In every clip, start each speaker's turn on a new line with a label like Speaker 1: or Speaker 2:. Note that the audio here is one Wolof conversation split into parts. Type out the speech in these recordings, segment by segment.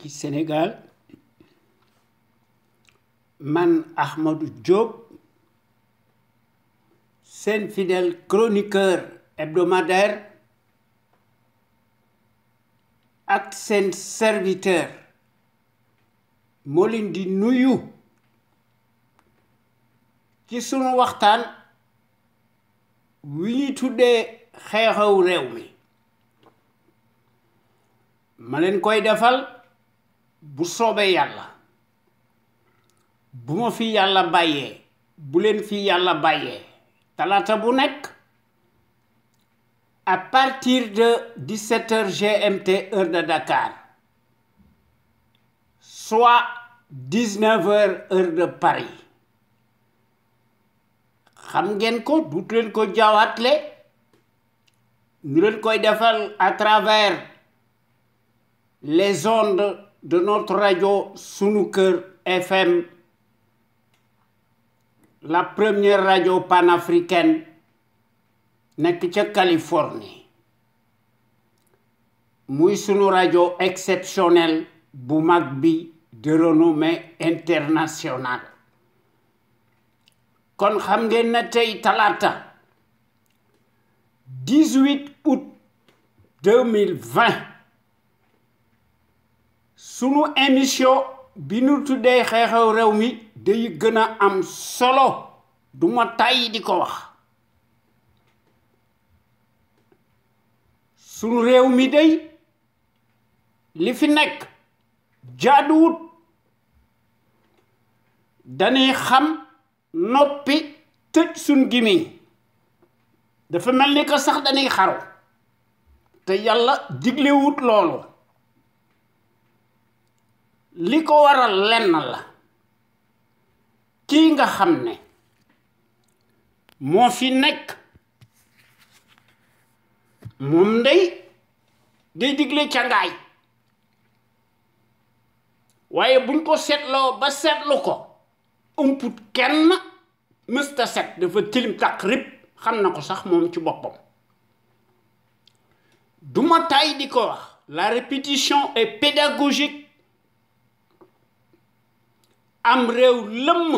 Speaker 1: ci Sénégal man Ahmadou Diop seen fidèle chroniqueur hebdomadaire ak seen serviteur moo leen di nuyu ci sunu waxtaan wi ñu tuddee xew-xewu réew mi ma leen koy defal bu soobee yàlla bu ma fi yàlla bàyyee bu leen fi yàlla bàyyee talaata bu nekk à partir de 17h GMT heure de Dakar soit 19h heure de Paris xam ngeen ko du leen ko jaawatle ñu leen koy defal à travers les ondes de notre radio Sunu Kër FM, la première radio panafricaine nekk ca Californie muy sunu radio exceptionnelle bu mag bi de renommée internationale kon xam ngeen na tey talaata 18 août 2020 sunu émission bi nu tuddee xew-xew réew mi day gën a am solo du ma tàyyi di ko wax sunu réew mi day li fi nekk jaaduwut dañuy xam noppi tëj sun gimiñ dafa mel ni que sax dañuy xaru te yàlla diglewut loolu li ko waral lenn la kii nga xam ne moo fi nekk moom day digle cangaay waaye buñ ko seetloo ba seetlu ko umput kenn mësta set dafa tilim taq rib xam na ko sax moom ci boppam duma tay di ko wax la répétition est pédagogique am réew lëmm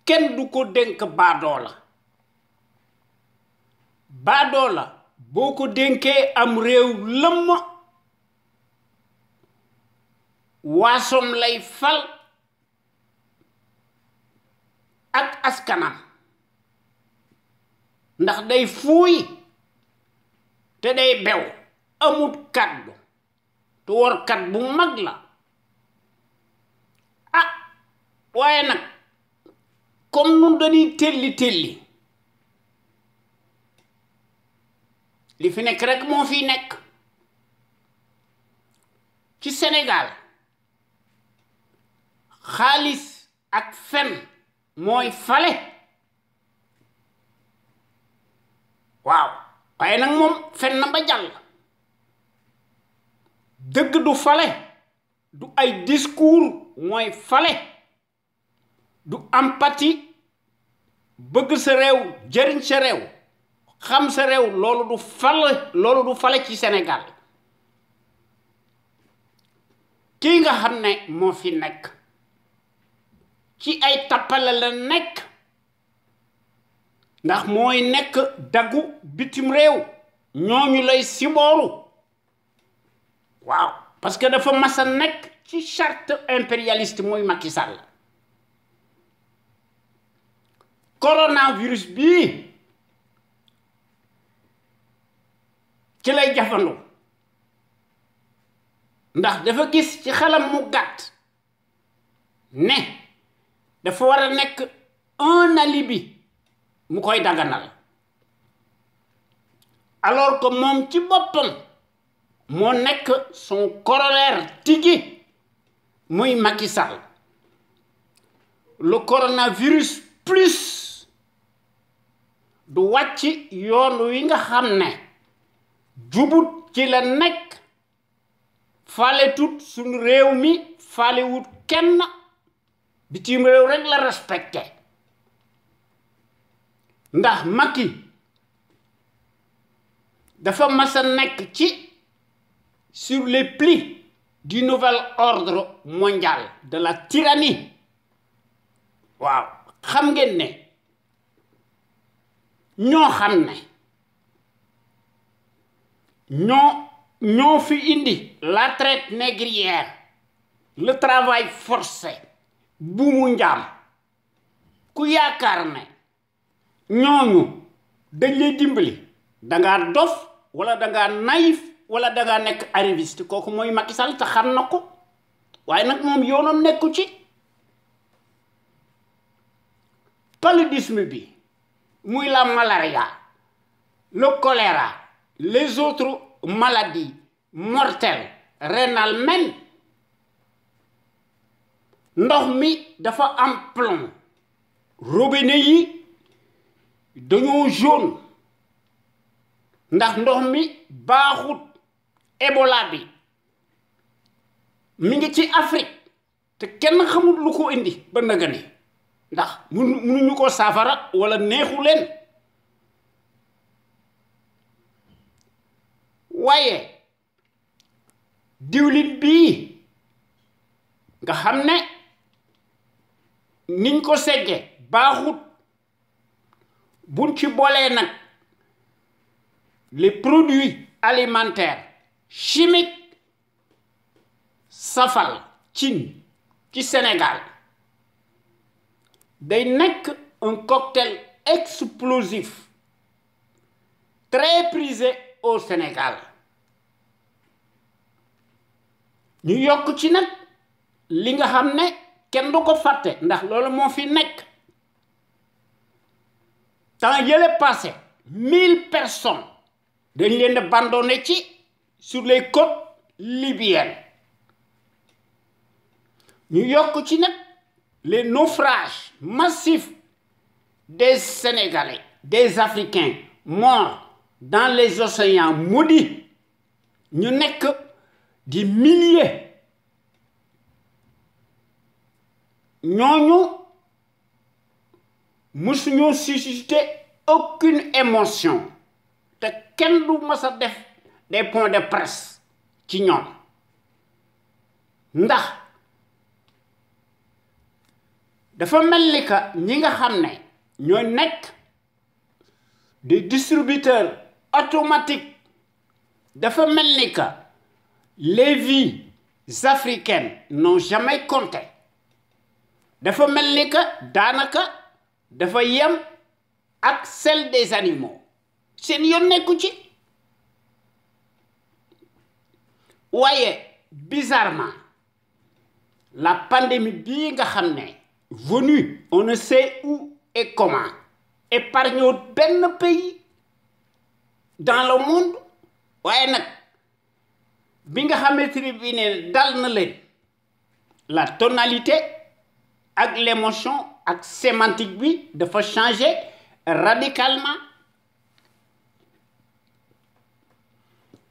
Speaker 1: kenn du ko dénk baadoola baadoola boo ko dénkee am réew lëmm waasom lay fal ak askanam ndax day fuuy te day bew amut kaddu te workat bu mag la waaye nag comme nun dañuy telli li fi nekk rek moo fi nekk ci Sénégal xaalis ak fen mooy fale waaw waaye nag moom fen na ba jàll dëgg du fale du ay discours mooy fale du empathie bëgg sa réew jëriñ sa réew xam sa réew loolu du fale ci Sénégal kii nga xam ne moo fi nekk ci ay tappale la nekk ndax mooy nekk daggu bitim réew ñooñu lay sibooru waaw parce que dafa masa nekk ci charte impérialiste muy Macky Sall coronavirus bii ci lay jafandu ndax dafa gis ci xelam mu gàtt ne dafa war a nekk un alibi mu koy daganal alors que moom ci boppam moo nekk son corollaire tigi muy Macky Sall le coronavirus plus du wàcc yoon wi nga xam ne jubut ci la nekk fale tut suñu réew mi fale wut kenn bitim réew rek la respecté ndax Macky dafa mas a nekk ci sur les plis du nouvel ordre mondial, de la tyrannie. Waaw xam ngeen ne ñoo xam ne ñoo fi indi la traite négrière, le travail forcé, buumu njaam ku yaakaar ne ñooñu dañ lay dimbali dangaa dof wala dangaa naïf wala dangaa nekk arriviste kooku mooy Macky Sall te xam na ko waaye nag moom yoonam nekku ci. Paludisme bi muy la malaria, le choléra, les autres maladies mortelles rénales même ndox mi dafa am plomb robinet yi dañoo jaune ndax ndox mi baaxut. Ebola bi mi ngi ci Afrique te kenn xamul lu ko indi ba nagani ndax mënuñu ko saafara wala neexu leen waaye diwlin bii nga xam ne niñ ko segge baaxut buñ ci boolee nag les produits alimentaires chimiques safal cin ci Sénégal day nekk un cocktail explosif très prisé au Sénégal ñu yokk ci nag li nga xam ne kenn du ko fàtte ndax loolu moo fi nekk temps yële passé 1000 personnes dañ leen di abandonné ci sur les côtes libyennes ñu yokk ci nag les naufrages massifs des Sénégalais, des Africains morts dans les océans maudits ñu nekk di milliers ñooñu mësuñoo susciter aucune émotion te kenn du mës a def des points de presse ci ñoom ndax dafa mel ni que ñi nga xam ne ñooy nekk des distributeurs automatiques dafa mel ni que les vies africaines n'ont jamais compté dafa mel ni que daanaka dafa yem ak celle des animaux seen yoon nekku ci waaye bizarrement la pandémie bii nga xam ne venue on ne sait où et comment épargne benn pays dans le monde waaye nag bi nga xamante ni bii ne dal na leen la tonalité ak l'émotion ak sémantique bi dafa changer radicalement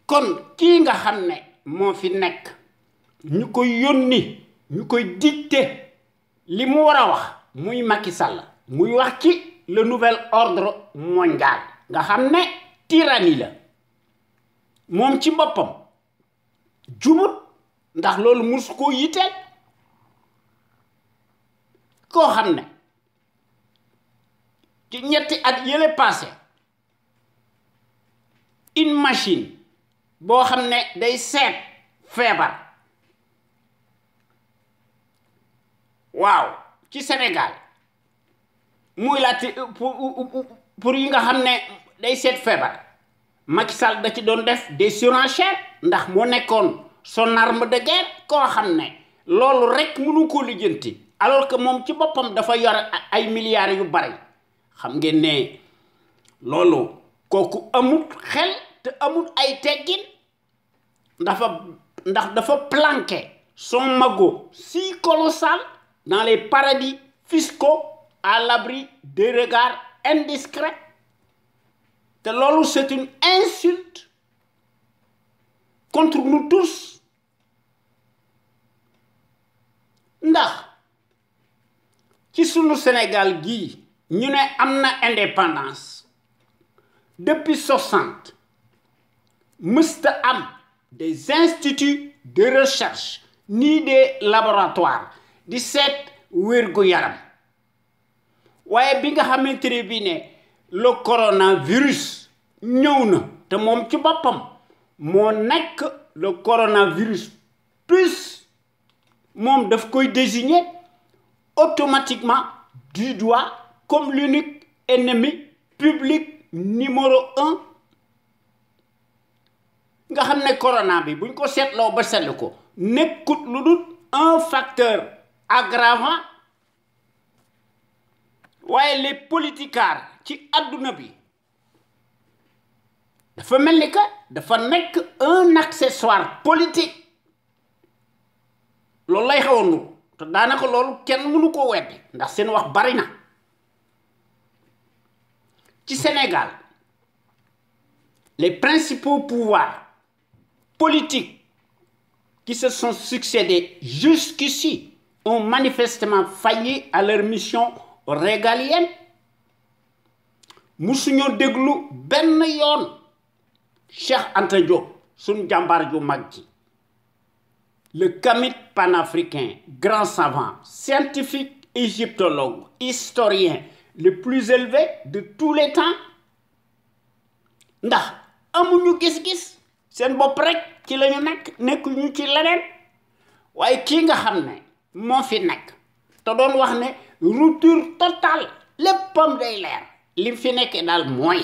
Speaker 1: kon kii nga xam ne moo fi nekk ñu koy yónni ñu koy dicter li mu war a wax muy Macky Sall muy wax ci le nouvel ordre mondial nga xam ne tyrannie la moom ci boppam jubut ndax loolu musu koo yitteel koo xam ne ci ñetti at yële passé une machine boo xam ne day seet feebar waaw ci Sénégal muy laati pour yi nga xam ne day seet feebar Macky Sall da ci doon def des surenchères ndax moo nekkoon son arme de guerre koo xam ne loolu rek mënu ko lijjanti alors que moom ci boppam dafa yor ay milliards yu bari xam ngeen ne loolu kooku amut xel te amut ay teggin ndax dafa planqué son magot si colossal dans les paradis fiscaux à l'abri des regards indiscrets te loolu c'est une insulte contre nous tous ndax ci sunu Sénégal gii ñu ne am na indépendance depuis 60 mësta am des instituts de recherche ni des laboratoires di seet wérgu yaram waaye bi nga xamante ne bii ne le coronavirus ñëw na te moom ci boppam moo nekk le coronavirus plus moom daf koy désigner automatiquement du doigt comme l'unique ennemi public numéro 1 nga xam ne corona bi buñ ko seetloo ba seetlu ko nekkut lu dul un facteur aggravant waaye les politicards ci àdduna bi dafa mel ni que dafa nekk un accessoire politique loolu lay xaw a nuru te daanaka loolu kenn mënu ko weddi ndax seen wax bari na ci Sénégal les principaux pouvoirs politiques qui se sont succédés jusqu'ici ont manifestement failli à leur mission régalienne musuñoo déglu benn yoon Cheikh Anta Diop suñu jàmbaar ju mag ji le kamit panafricain grand savant scientifique égyptologue historien le plus élevé de tous les temps ndax amuñu gis-gis seen bopp rek ci la ñu nekkuñu ci leneen waaye kii nga xam ne moo fi nekk te doon wax ne rupture totale léppam day leer li fi nekkee daal mooy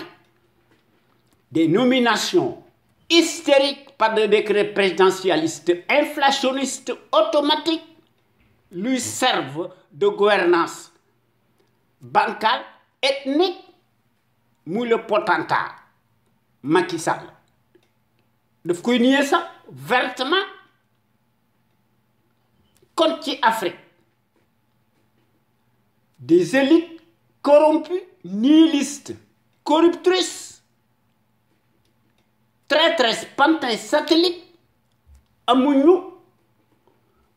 Speaker 1: des nominations hystériques par des décrets présidentialistes inflationnistes automatiques lui servent de gouvernance bancale ethnique muy le potentat Macky Sall daf koy nier sax vertement kon ci Afrique des élites corrompues nihilistes corruptrices traîtresses pantins satellites amuñu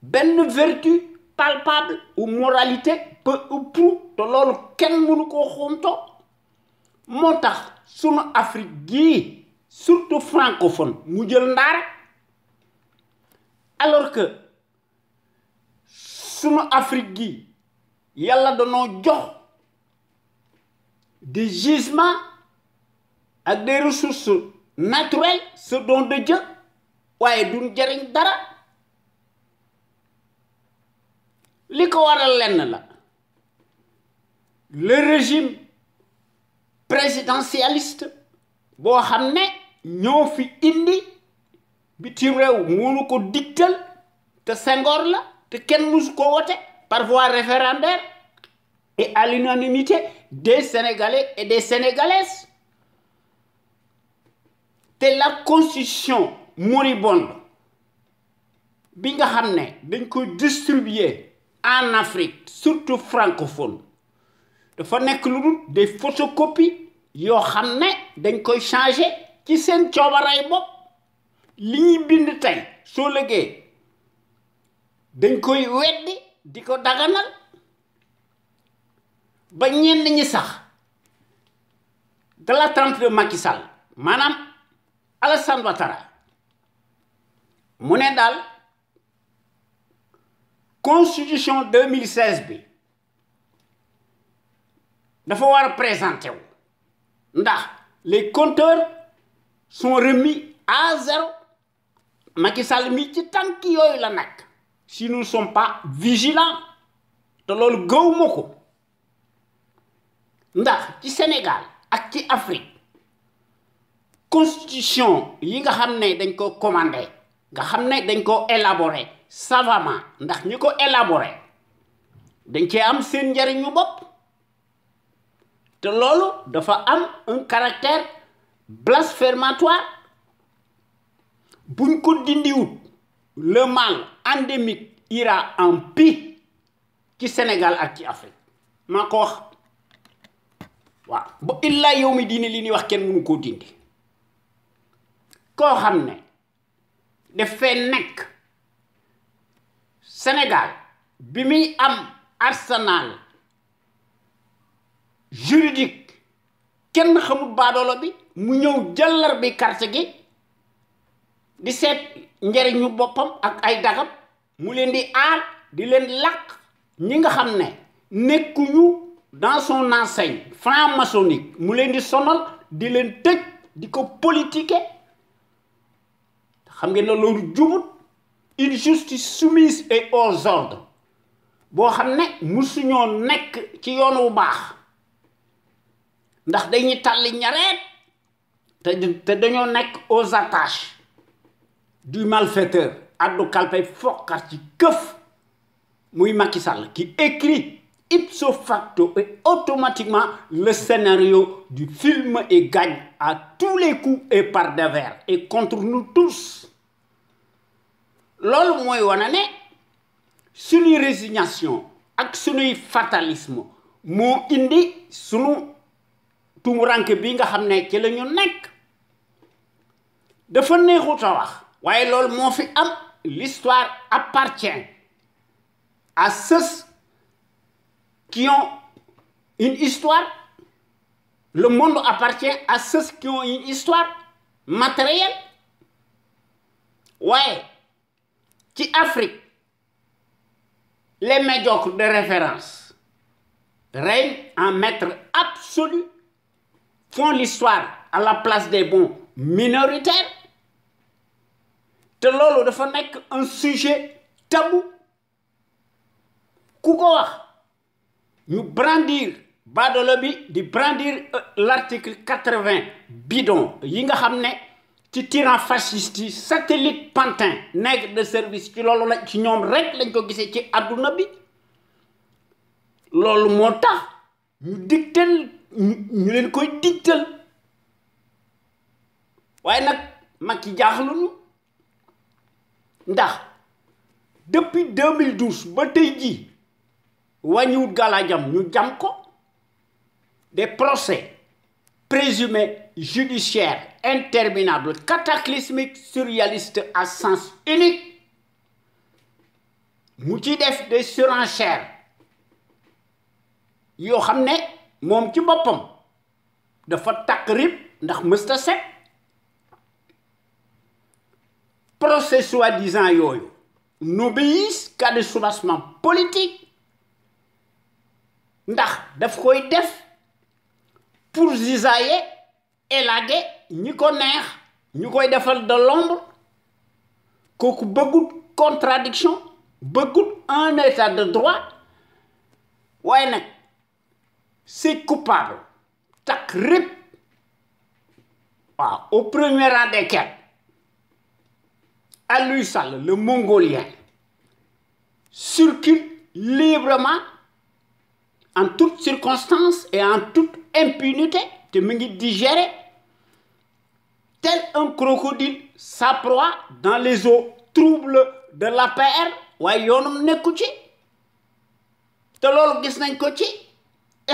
Speaker 1: benn vertu palpable ou moralité peu ou prou te loolu kenn mënu koo xóomtoo moo tax sunu Afrique gii surtout francophone mu jël ndaare alors que sunu Afrique gii yàlla danoo jox des gisements ak des ressources naturelles ce don de Dieu waaye duñ jariñ dara li ko waral lenn la le régime présidentialiste boo xam ne ñoo fi indi bitim réew mënu ko digtal te Senghor la te kenn musu ko wote par voie référendaire et à l'unanimité des Sénégalais et des Sénégalaises te la constitution moribonde bi nga xam ne dañ ko distribuer en Afrique surtout francophone dafa nekk lu dul des photocopies yoo xam ne dañ koy changer ci seen coobaray bopp li ñuy bind tey soo lëgee dañ koy weddi di ko daganal ba ñenn ñi sax de la trempe de Macky Sall maanaam Alassane Ouattara mu ne daal constitution 2016 bi dafa war a présenter wu ndax les compteurs sont remis à zéro Macky Sall mi ci tànk yooyu la nekk si nous ne sommes pas vigilants te loolu gëwuma ko ndax ci Sénégal ak ci Afrique constitution yi nga xam ne dañ ko commandé nga xam ne dañ ko élaboré savamment ndax ñi ko élaboré dañ cee am seen njariñu bopp te loolu dafa am un caractère blasphématoire buñ ko dindiwut le mal endémique ira en pis ci Sénégal ak ci Afrique maa ko wax waaw ba illaa yow mi diine li ñuy wax kenn mënu koo dindi koo xam ne daf fee nekk Sénégal bi muy am arsenal juridique kenn xamul baadoolo bi mu ñëw jàllar bi carte gi di seet njariñu boppam ak ay dagam mu leen di aar di leen làq ñi nga xam ne nekkuñu dans son enseigne franc-maçonnique mu leen di sonal di leen tëj di ko politiquer xam ngeen ne loolu jubut une justice soumise et aux ordres boo xam ne musuñoo nekk ci yoon wu baax ndax dañuy tàlli ñareet te dañoo nekk aux attaches du malfaiteur addu kalpe fokkar ci këf muy Macky Sall qui écrit ipso facto et automatiquement le scénario du film et gagne à tous les coups et par devers et contre nous tous loolu mooy wane ne suñuy résignation ak suñuy fatalisme moo indi sunu tumuranke bi nga xam ne ci la ñu nekk dafa neexut a wax waaye loolu moo fi am l'histoire appartient à ceux qui ont une histoire le monde appartient à ceux qui ont une histoire matérielle waaye ci Afrique les médiocres de référence règnent en maître absolu font l'histoire à la place des bons minoritaires te loolu dafa nekk un sujet tabou ku ko wax ñu brandir badolo bi di brandir l'article 80 bidon yi nga xam ne ci tyran fasciste yi satellite pantin nègre de service ci loolu la ci ñoom rek lañ ko gisee ci àdduna bi loolu moo tax ñu digtal ñu leen koy digtal waaye nag Macky jaaxluñu ndax depuis 2012 ba tey jii wàññiwut galaajam ñu jam ko des procès présumés judiciaires interminables cataclysmiques surréalistes à sens unique mu ci def des surenchères yoo xam ne moom ci boppam dafa takk rib ndax mësta set procès soi-disant yooyu n'obéissent qu'à des soubassements politiques ndax daf koy def pour zisailler élaguer ñi ko neex ñu koy defal de l'ombre kooku bëggut contradiction bëggut un état de droit waaye nag c'est coupable takk rip waaw au premier rang desquels Aliou Sall le mongolien circule librement en toutes circonstances et en toute impunité te mu ngi digérer tel un crocodile sa proie dans les eaux troubles de l'APR waaye yoonum nekku ci te loolu gis nañ ko ci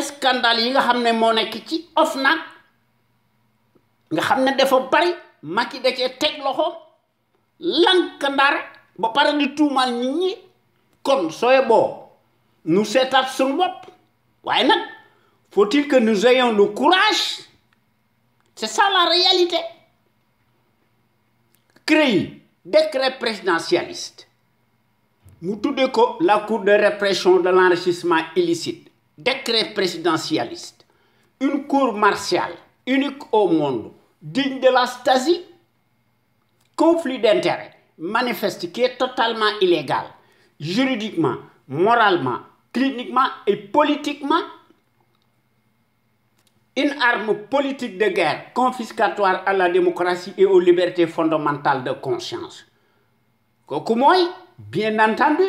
Speaker 1: scandale yi nga xam ne moo nekk ci OFNAC nga xam ne dafa bari Macky da cee teg loxoom lank ndar ba pare di tuumal nit ñi kon sooy boo nu seetaat suñu bopp waaye nag faut-il que nous ayons le courage c'est ça la réalité CREI décret présidentialiste mu tuddee ko la cour de répression de l'enrichissement illicite décret présidentialiste une cour martiale unique au monde digne de la Stasi conflit d'intérêts manifeste qui est totalement illégal juridiquement moralement cliniquement et politiquement une arme politique de guerre confiscatoire à la démocratie et aux libertés fondamentales de conscience kooku mooy bien entendu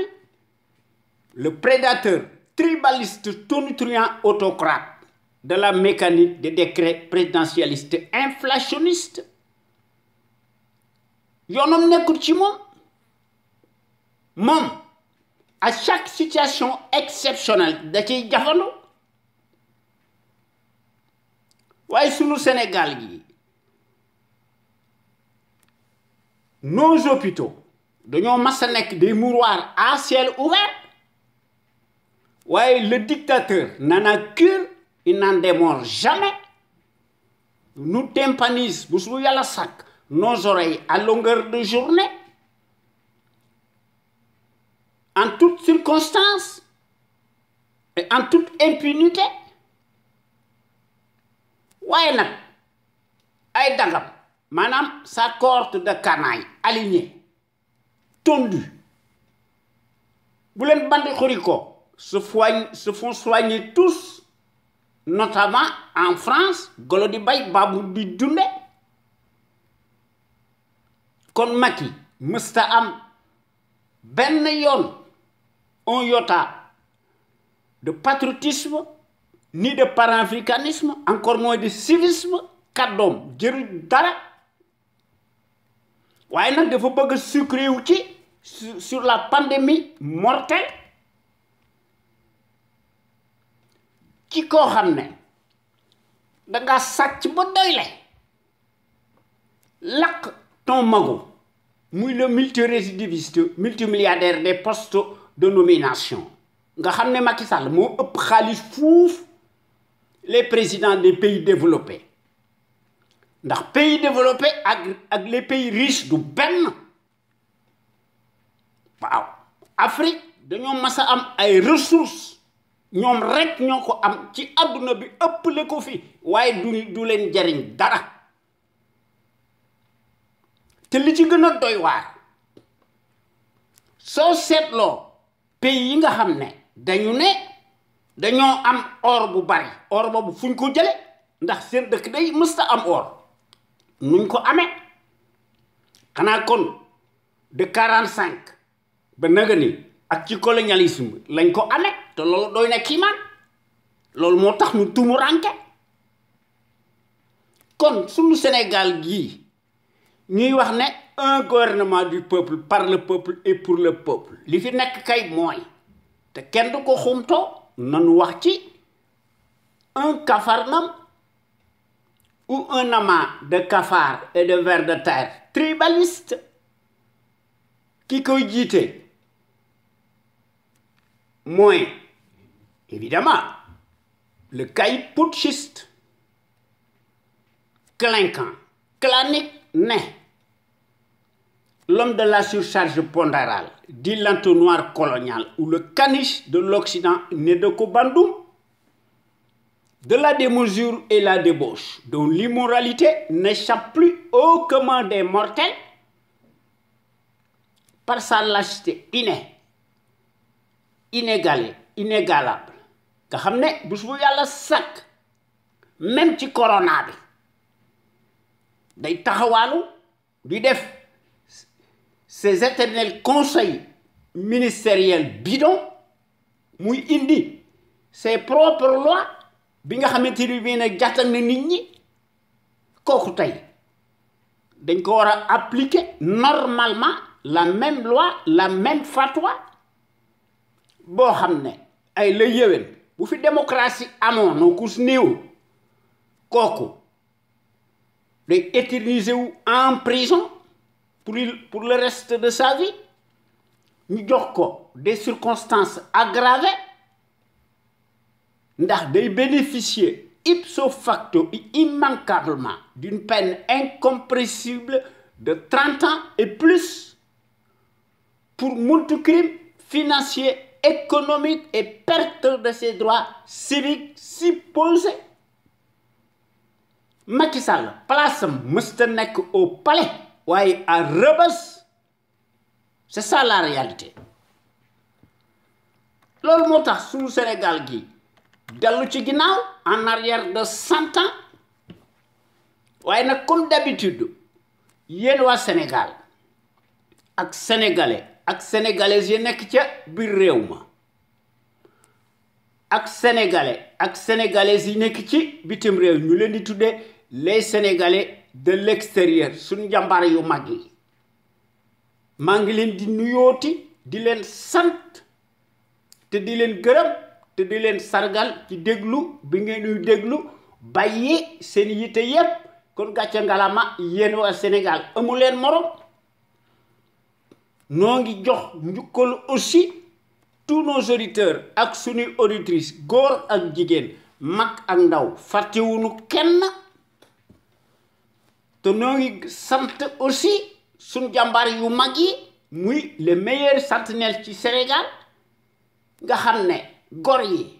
Speaker 1: le prédateur tribaliste tonitruant autocrate de la mécanique des décrets présidentialistes inflationnistes yoonam nekkul ci moom à chaque situation exceptionnelle da ciy jafandu waaye sunu Sénégal gi nos hôpitaux dañoo mas a nekk des mouroirs à ciel ouvert waaye le dictateur n'en a cure il n'en démord jamais nous tympanise bu su yàlla sàkk nos oreilles à longueur de journée en toutes circonstances et en toute impunité waaye nag ay dangam maanaam sa cohorte de canailles alignés tondus bu leen bandi xuriko se font soigner tous notamment en France golo di bay babu di dunde kon Macky mësta am benn yoon un iota de patriotisme ni de panafricanisme encore moins de civisme kàddoom jëru dara waaye nag dafa bëgg sucré wu ci sur la pandémie mortelle ci koo xam ne danga sàcc ba doyle lakk ton mago muy le multirécidiviste multimilliardaire des postes de nomination nga xam ne Macky Sall moo ëpp xaalis fuuf les présidents des pays développés ndax pays développés ak les pays riches du benn waaw Afrique dañoo mas a am ay ressources ñoom rek ñoo ko am ci àdduna bi ëpple ko fi waaye du leen jariñ dara te li ci gën a doy waar soo seetloo pays yi nga xam ne dañoo am or bu bari or boobu fuñ ko jële ndax seen dëkk day mësta am or nuñ ko amee xanaa kon de 45 ba naga ni ak ci colonialisme lañ ko amee te loolu doy na kiimaan loolu moo tax ñu tumuranke kon suñu Sénégal gii ñuy wax ne un gouvernement du peuple par le peuple et pour le peuple li fi nekk kay mooy te kenn du ko xumtoo nanu wax ci un capharnaüm ou un amas de cafards et de vers de terre tribaliste qui koy jiite mooy évidemment le caïd putschiste clinquant clanique né l'homme de la surcharge pondérale dit l'entonnoir colonial ou le caniche de l'Occident né de Kobandoum de la démesure et la débauche dont l'immoralité n'échappe plus au commun des mortels par sa lâcheté inégalable nga xam ne bés bu yàlla sàkk même ci corona bi day taxawaalu di def ces éternels conseils ministériels bidons muy indi ses propres lois bi nga xamante ni bii nag jàttal na nit ñi kooku tey dañ ko war a appliquer normalement la même loi la même fatwa boo xam ne ay la yéwén bu fi démocratie amoon noo kus néew kooku day éterniser wu en prison pour le reste de sa vie ñu jox ko des circonstances aggravées ndax day bénéficier ipso facto et immanquablement d'une peine incompressible de 30 ans et plus pour moult crimes financiers, économiques et perte de ses droits civiques supposés. Macky Sall place am mësta nekk au palais waaye à Rebeuss c'est ça la réalité loolu moo tax suñu Sénégal gi dellu ci ginnaaw en arrière de 100 ans waaye nag comme d'habitude yéen waa Sénégal ak sénégalais ak sénégalaises yi nekk ca biir réew ma ak sénégalais ak sénégalaises yi nekk ci bitim réew ñu leen di tuddee les sénégalais de l'extérieur suñu jàmbaar yu mag yi maa ngi leen di nuyooti di leen sant te di leen gërëm te di leen sargal ci déglu bi ngeen ñuy déglu bàyyi seen yitte yépp kon gàcce ngalama yéen waa Sénégal amu leen morom noo ngi jox njukkal aussi tous nos auditeurs ak suñuy auditrices góor ak jigéen mag ak ndaw fàttewuñu kenn te noo ngi sant aussi suñu jàmbaar yu mag yi muy le meilleur sentinelle ci Sénégal nga xam ne gor yi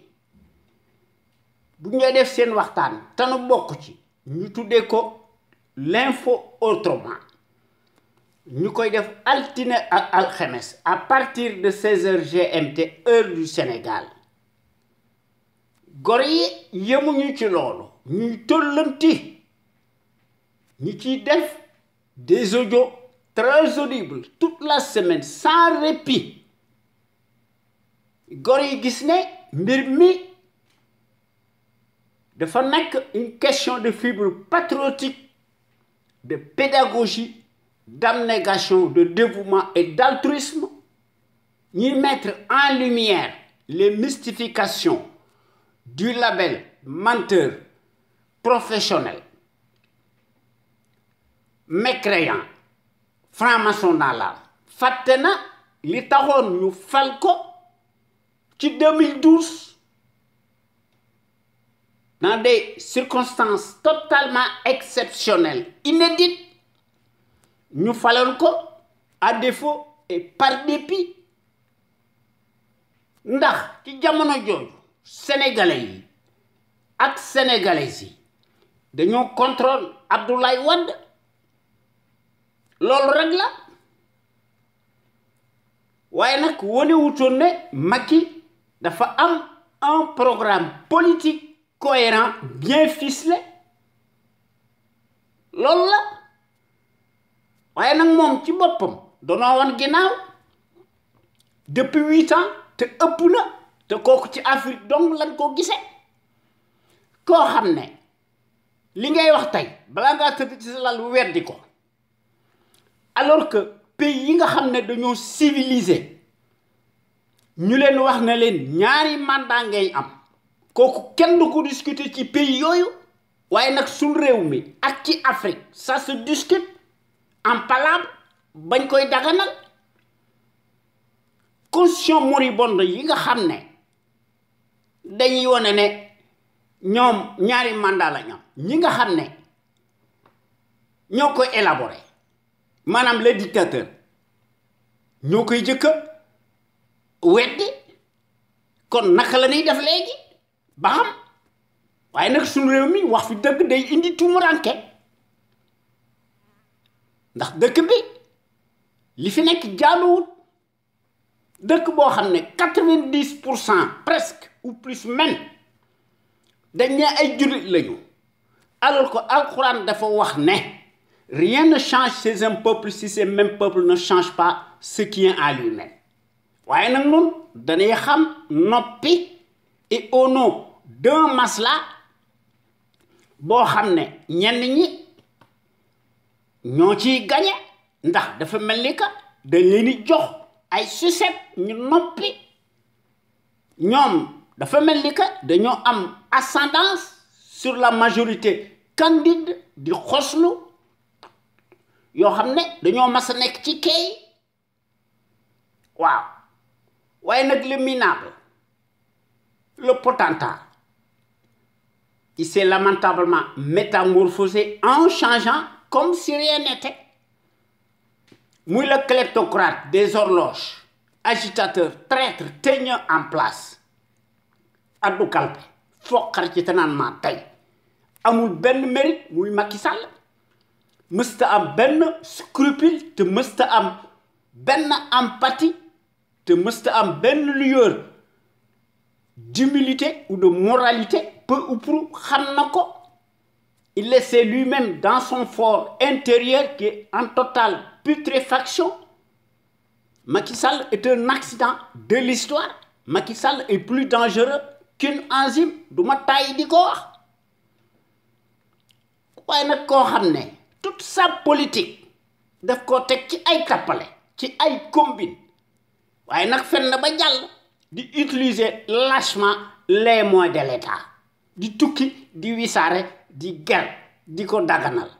Speaker 1: bu ñu def seen waxtaan te nu bokk ci ñu tuddee ko l'info autrement ñu koy def altine ak alxames à partir de 16h GMT heure du Sénégal gor yi yemuñu ci loolu ñuy tollanti ñu ciy def des audios très audibles toute la semaine sans répit gor yi gis ne mbir mi dafa nekk une question de fibre patriotique de pédagogie d'abnégation de dévouement et d'altruisme ñuy mettre en lumière les mystifications du label menteur professionnel mécréant franc-maçon dans l'âme fàtte na li taxoon ñu fal ko ci 2012 dans des circonstances totalement exceptionnelles inédites ñu faloon ko à défaut et par dépit ndax ci jamono jooju sénégalais yi ak sénégalaises yi dañoo contrôle Abdoulaye Wade loolu rek la waaye nag wane wutoon ne Macky dafa am un programme politique cohérent bien ficelé loolu la waaye nag moom ci boppam danoo wan ginnaaw depuis 8 ans te ëpp na te kooku ci Afrique donc lañ ko gisee koo xam ne li ngay wax tey balaa ngaa tëdd ci sa lal weddi ko alors que pays yi nga xam ne dañoo civilisé ñu leen wax na leen ñaari mandat ngay am kooku kenn du ko discuter ci pays yooyu waaye nag suñ réew mi ak ci Afrique ça se discute en palabre bañ koy daganal constitution moribonde yi nga xam ne dañuy wone ne ñoom ñaari mandat la ñam ñi nga xam ne ñoo koy élaborer maanaam le dictateur ñoo koy jëkka weddi kon naka la ñuy def léegi ba xam waaye nag suñu réew mi wax fi dëgg day indi tuumuranke ndax dëkk bi li fi nekk jaaduwut dëkk boo xam ne 90% presque ou plus même dañ ne ay jullit lañu alors que alxuraan dafa wax ne rien ne change chez un peuple si ce même peuple ne change pas ce qui est en lui-même waaye nag noonu dañuy xam noppi et au nom d'un masla boo xam ne ñenn ñi ñoo ciy gañe ndax dafa mel ni que dañ leen di jox ay sucette ñu noppi ñoom dafa mel ni que dañoo am ascendance sur la majorité candide di xoslu yoo xam ne dañoo mas a nekk ci kay waaw waaye nag le minable le potentat il s'est lamentablement métamorphosé en changeant comme si rien n'était muy le kleptocrate des horloges agitateur traître teigneux en place addu kalpe foqar ci tanaan maa tey amul benn mérite muy Macky Sall mësta am benn scrupule te mësta am benn empathie te mësta am benn lueur d'humilité ou de moralité peu ou prou xam na ko il laissait lui-même dans son fort intérieur qui est en totale putréfaction. Macky Sall est un accident de l'histoire. Macky Sall est plus dangereux qu'une enzyme du ma tàyyi di ko wax waaye nag koo xam ne toute sa politique daf koo teg ci ay tappale ci ay combine waaye nag fen na ba jàll di utiliser lâchement les moyens de l'État di tukki di wisaare di ger di ko daganal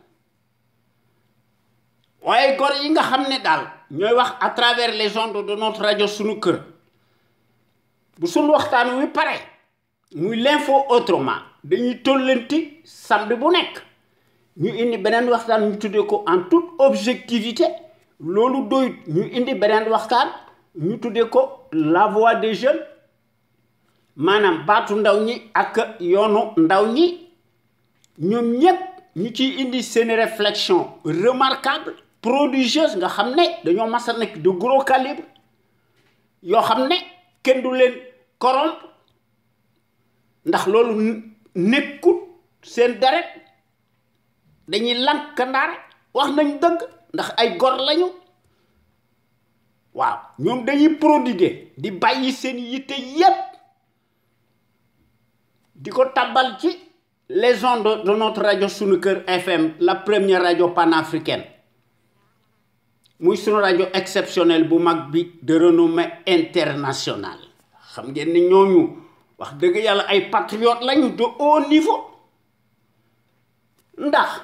Speaker 1: waaye gor yi nga xam ne daal ñooy wax à travers les ondes de notre rajo sunu kër bu sunu waxtaan wi pare muy l'info autrement dañuy tollanti samedi bu nekk ñu indi beneen waxtaan ñu tuddee ko en toute objectivité loolu doyut ñu indi beneen waxtaan ñu tuddee ko la voix des jeunes maanaam baatu ndaw ñi ak yoonu ndaw ñi ñoom ñépp ñu ciy indi seeni réflexion remarquable prodigieuse nga xam ne dañoo mas a nekk de gros calibre yoo xam ne kenn du leen corrompre ndax loolu nekkut seen deret dañuy lank ndaare wax nañ dëgg ndax ay gor lañu waaw ñoom dañuy prodiguer di bàyyi seen yitte yépp di ko tabal ci les ondes de notre radio Sunu Kër FM la première radio panafricaine muy sunu radio exceptionnelle bu mag bi de renommée internationale xam ngeen ni ñooñu wax dëgg yàlla ay patriotes lañu de haut niveau ndax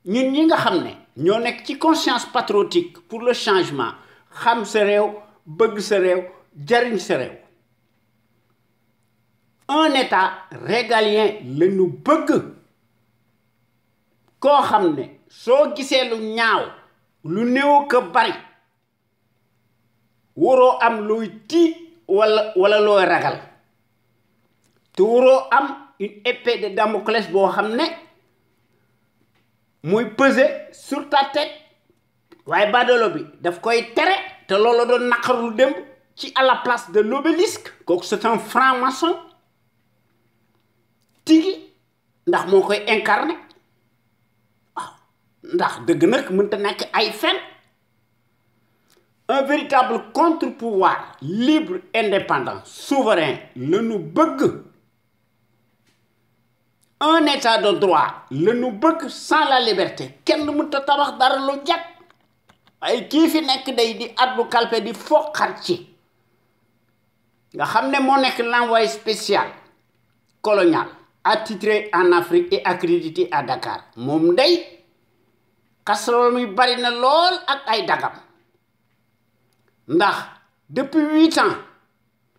Speaker 1: ñun ñi nga xam ne ñoo nekk ci conscience patriotique pour le changement xam sa réew bëgg sa réew jariñ sa réew un état régalien la ñu bëgg koo xam ne soo gisee lu ñaaw lu néew ko bari waroo am looy tiit wala looy ragal te waroo am une épée de Damoclès boo xam ne muy peser sur ta tête waaye badolo bi daf koy tere te loolu doon naqarlu démb ci à la place de l'obélisque kooku c'est un franc-maçon tigi ndax moo koy incarné waaw ndax dëgg nag mënta nekk ay fen un véritable contre-pouvoir libre indépendant souverain la ñu bëgg un état de droit la ñu bëgg sans la liberté kenn mënta tabax dara lu jag ay kii fi nekk day di addu kalpe di foqat ci nga xam ne moo nekk l'envoyé spécial colonial attitré en Afrique et accrédité à Dakar moom day casserole mi bari na lool ak ay dagam ndax depuis 8 ans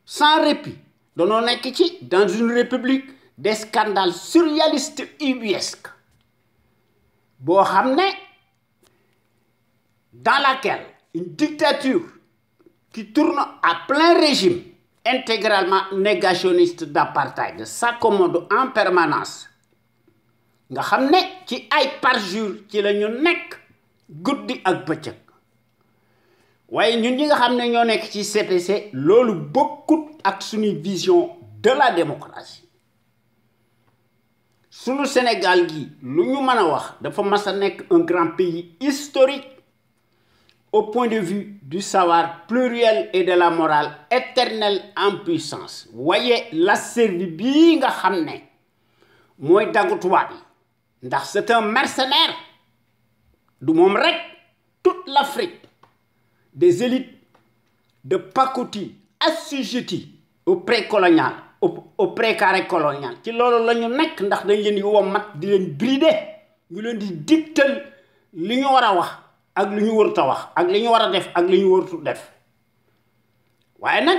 Speaker 1: sans répit danoo nekk ci dans une république des scandales surréalistes ubuesques boo xam ne dans laquelle une dictature qui tourne à plein régime intégralement négationniste d'apartheid s'accommode en permanence nga xam ne ci ay parjure ci la ñu nekk guddi ak bëccëg waaye ñun ñi nga xam ne ñoo nekk ci CPC loolu bokkut ak suñu vision de la démocratie sunu Sénégal gi lu ñu mën a wax dafa mas a nekk un grand pays historique au point de vue du savoir pluriel et de la morale éternelle en puissance waaye la servi bii nga xam ne mooy daggu tubaab yi ndax c'est un mercenaire du moom rek toute l'Afrique des élites de pacotille assujetties au pré-colonial au pré-carré colonial ci loolu la ñu nekk ndax dañ leen di wommat di leen brider ñu leen di digtal li ñu war a wax ak li ñu warut a wax ak li ñu war a def ak li ñu warut def waaye nag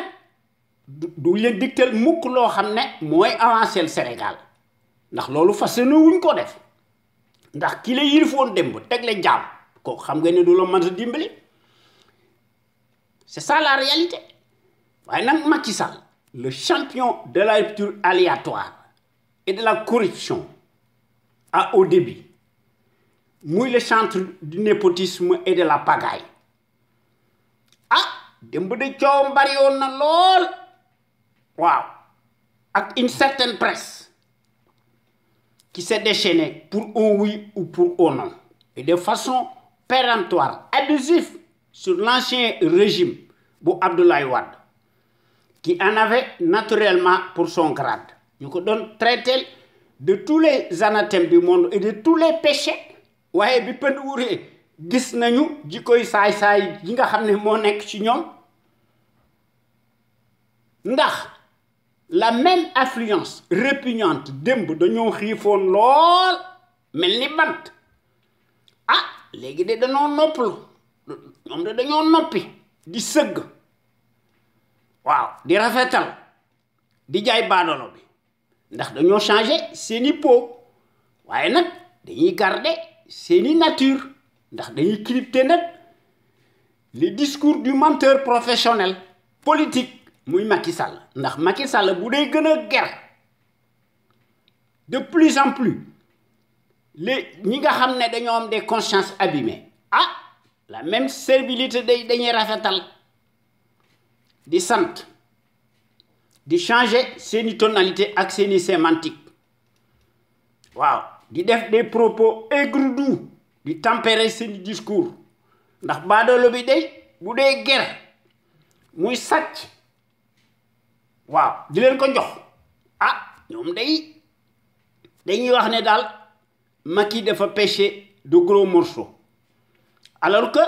Speaker 1: du leen digtal mukk loo xam ne mooy avancer le Sénégal ndax loolu fas yéene wuñ ko def ndax ki la yilifoon démb teg la jaam kooku xam nga ne du la mën a dimbali c'est ça la réalité waaye nag Macky Sall le champion de la rupture aléatoire et de la corruption à haut débit muy le chantre du népotisme et de la pagaille ah démb de coow bari woon na lool waaw ak une certaine presse qui s'est déchaînée pour un oui ou pour un non et de façon péremptoire abusive sur l'ancien régime bu Abdoulaye Wade qui en avait naturellement pour son grade ñu ko doon traiter de tous les anathèmes du monde et de tous les péchés waaye bi pënd wuree gis nañu jikkoy saay-saay yi nga xam ne moo nekk ci ñoom ndax la même affluence répugnante démb dañoo xiifoon lool mel ni bant ah léegi de dañoo noppalu ñoom de dañoo noppi di sëgg waaw di rafetal di jaay baadolo bi ndax dañoo changé seeni peau waaye nag dañuy garder seeni nature ndax dañuy crypter nag les discours du menteur professionnel politique muy Macky Sall ndax Macky Sall bu dee gën a ger de plus en plus les ñi nga xam ne dañoo am des consciences abîmées ah la même servilité dañuy rafetal di sant di changer seeni tonalité ak seeni sémantique waaw di def des propos aigres-doux di tempérer seeni discours ndax baadoolo bi day bu dee ger muy sàcc waaw di leen ko jox ah ñoom dañuy wax ne daal Macky dafa pêcher de gros morceaux alors que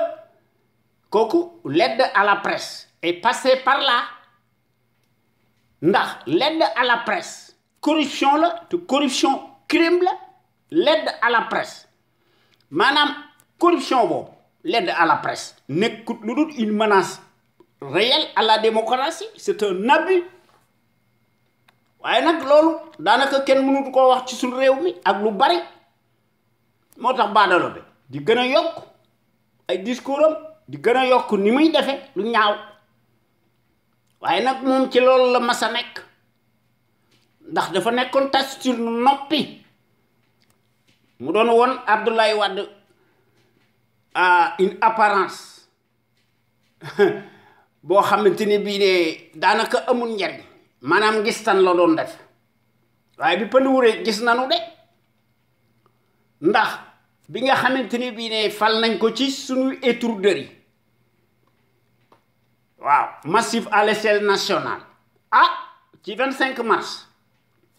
Speaker 1: kooku l'aide à la presse est passée par là ndax l'aide à la presse corruption la te corruption crime la l'aide à la presse maanaam corruption boobu l'aide à la presse nekkut lu dul une menace réelle à la démocratie c'est un abus waaye nag loolu daanaka kenn mënut koo wax ci suñu réew mi ak lu bari moo tax baadalo bi di gën a yokk ay discours am di gën a yokk ni muy defe lu ñaaw waaye nag moom ci loolu la mas a nekk ndax dafa nekkoon taciturne noppi mu doon woon Abdoulaye Wade une apparence boo xamante ni bii ne daanaka amul njariñ maanaam gis tan la doon def waaye bi pënd wuree gis nanu de ndax bi nga xamante ni bii ne fal nañ ko ci suñu étourderie waaw massif à l'échelle nationale ah ci 25 mars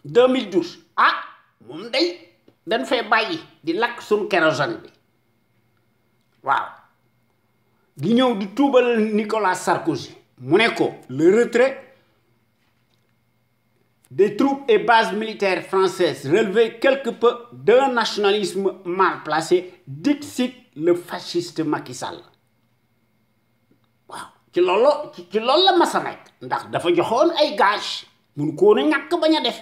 Speaker 1: 2012 ah moom day dañ fay bàyyi di lakk suñu kérosène bi waaw di ñëw di tuubal Nicolas Sarkozy mu ne ko le retrait des troupes et bases militaires françaises relevait quelque peu d'un nationalisme mal placé, dixit le fasciste Macky Sall waaw ci loolu la masa nekk ndax dafa joxoon ay gage mun ko woon a ñàkk bañ a def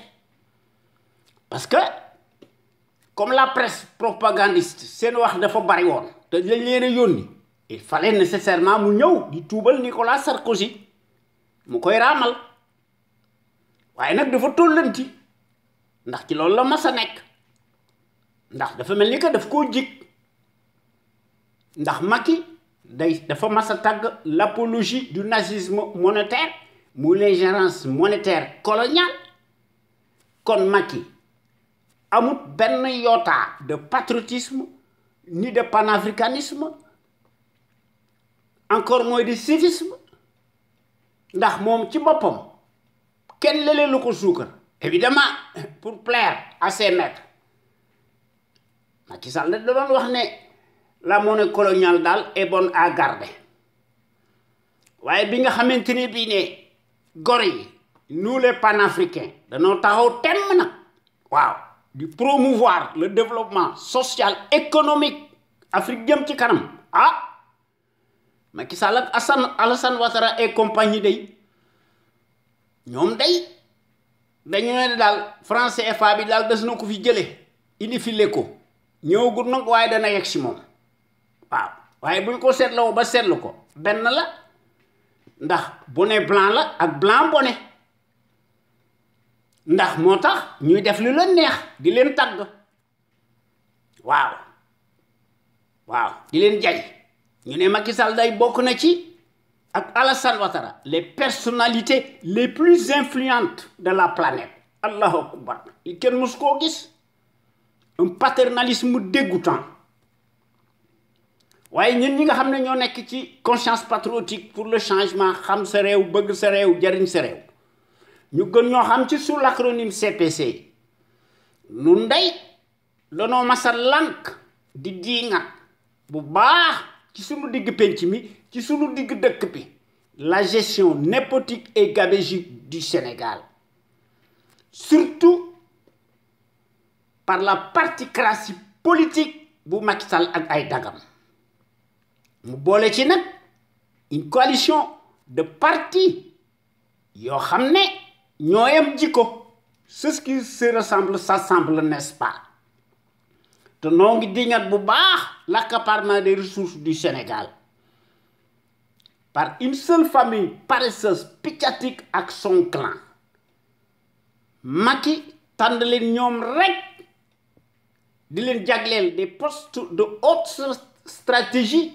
Speaker 1: parce que comme la presse propagandiste seen wax dafa bari woon te lañ leen a yónni il fallait nécessairement mu ñëw di tuubal Nicolas Sarkozy mu koy raamal waaye nag dafa tollanti ndax ci loolu la mas a nekk ndax dafa mel ni que daf koo jig ndax Macky dafa mas a tàgg l'apologie du nazisme monétaire mu l'ingérence monétaire coloniale kon Macky amut benn yoota de patriotisme ni de panafricanisme encore moins de civisme ndax moom ci boppam kenn lele lu ko suukar évidemment pour plaire à ses maîtres Macky Sall da doon wax ne la monnaie coloniale daal est bonne à garder waaye bi nga xamante ni bii ne gor yi nous les panafricains dañoo taxaw temm nag waaw di promouvoir le développement social économique Afrique jëm ci kanam ah Macky Sall ak Alassane Ouattara et compagnie day ñoom day dañu ne daal franc CFA bi daal des na ko fi jële indi fi ko ñëwagul nag waaye dana yegg si moom waaw waaye buñ ko seetloo ba seetlu ko benn la ndax bonnet blanc la ak blanc bonnet ndax moo tax ñuy def lu leen neex di leen tagg waaw di leen jay ñu ne Macky Sall day bokk na ci ak Alassane Ouattara les personnalités les plus influentes de la planète allahu akbar li kenn mus koo gis un paternalisme dégoûtant waaye ñun ñi nga xam ne ñoo nekk ci conscience patriotique pour le changement xam sa réew bëgg sa réew jariñ sa réew ñu gën ñoo xam ci sous l'acronyme CPC nu ndey danoo masa lànk di diingat bu baax ci sunu digg penc mi ci sunu digg dëkk bi la gestion népotique et gabégique du Sénégal surtout par la particratie politique bu Macky Sall ak ay dagam mu boole ci nag une coalition de partis yoo xam ne ñoo yem jikko ceux qui se ressemblent s'assemblent n'est-ce pas te noo ngi dingat bu baax l'accaparement des ressources du Sénégal par une seule famille paresseuse piccatique ak son clan Macky tànn leen ñoom rek di leen jagleel des postes de haute stratégie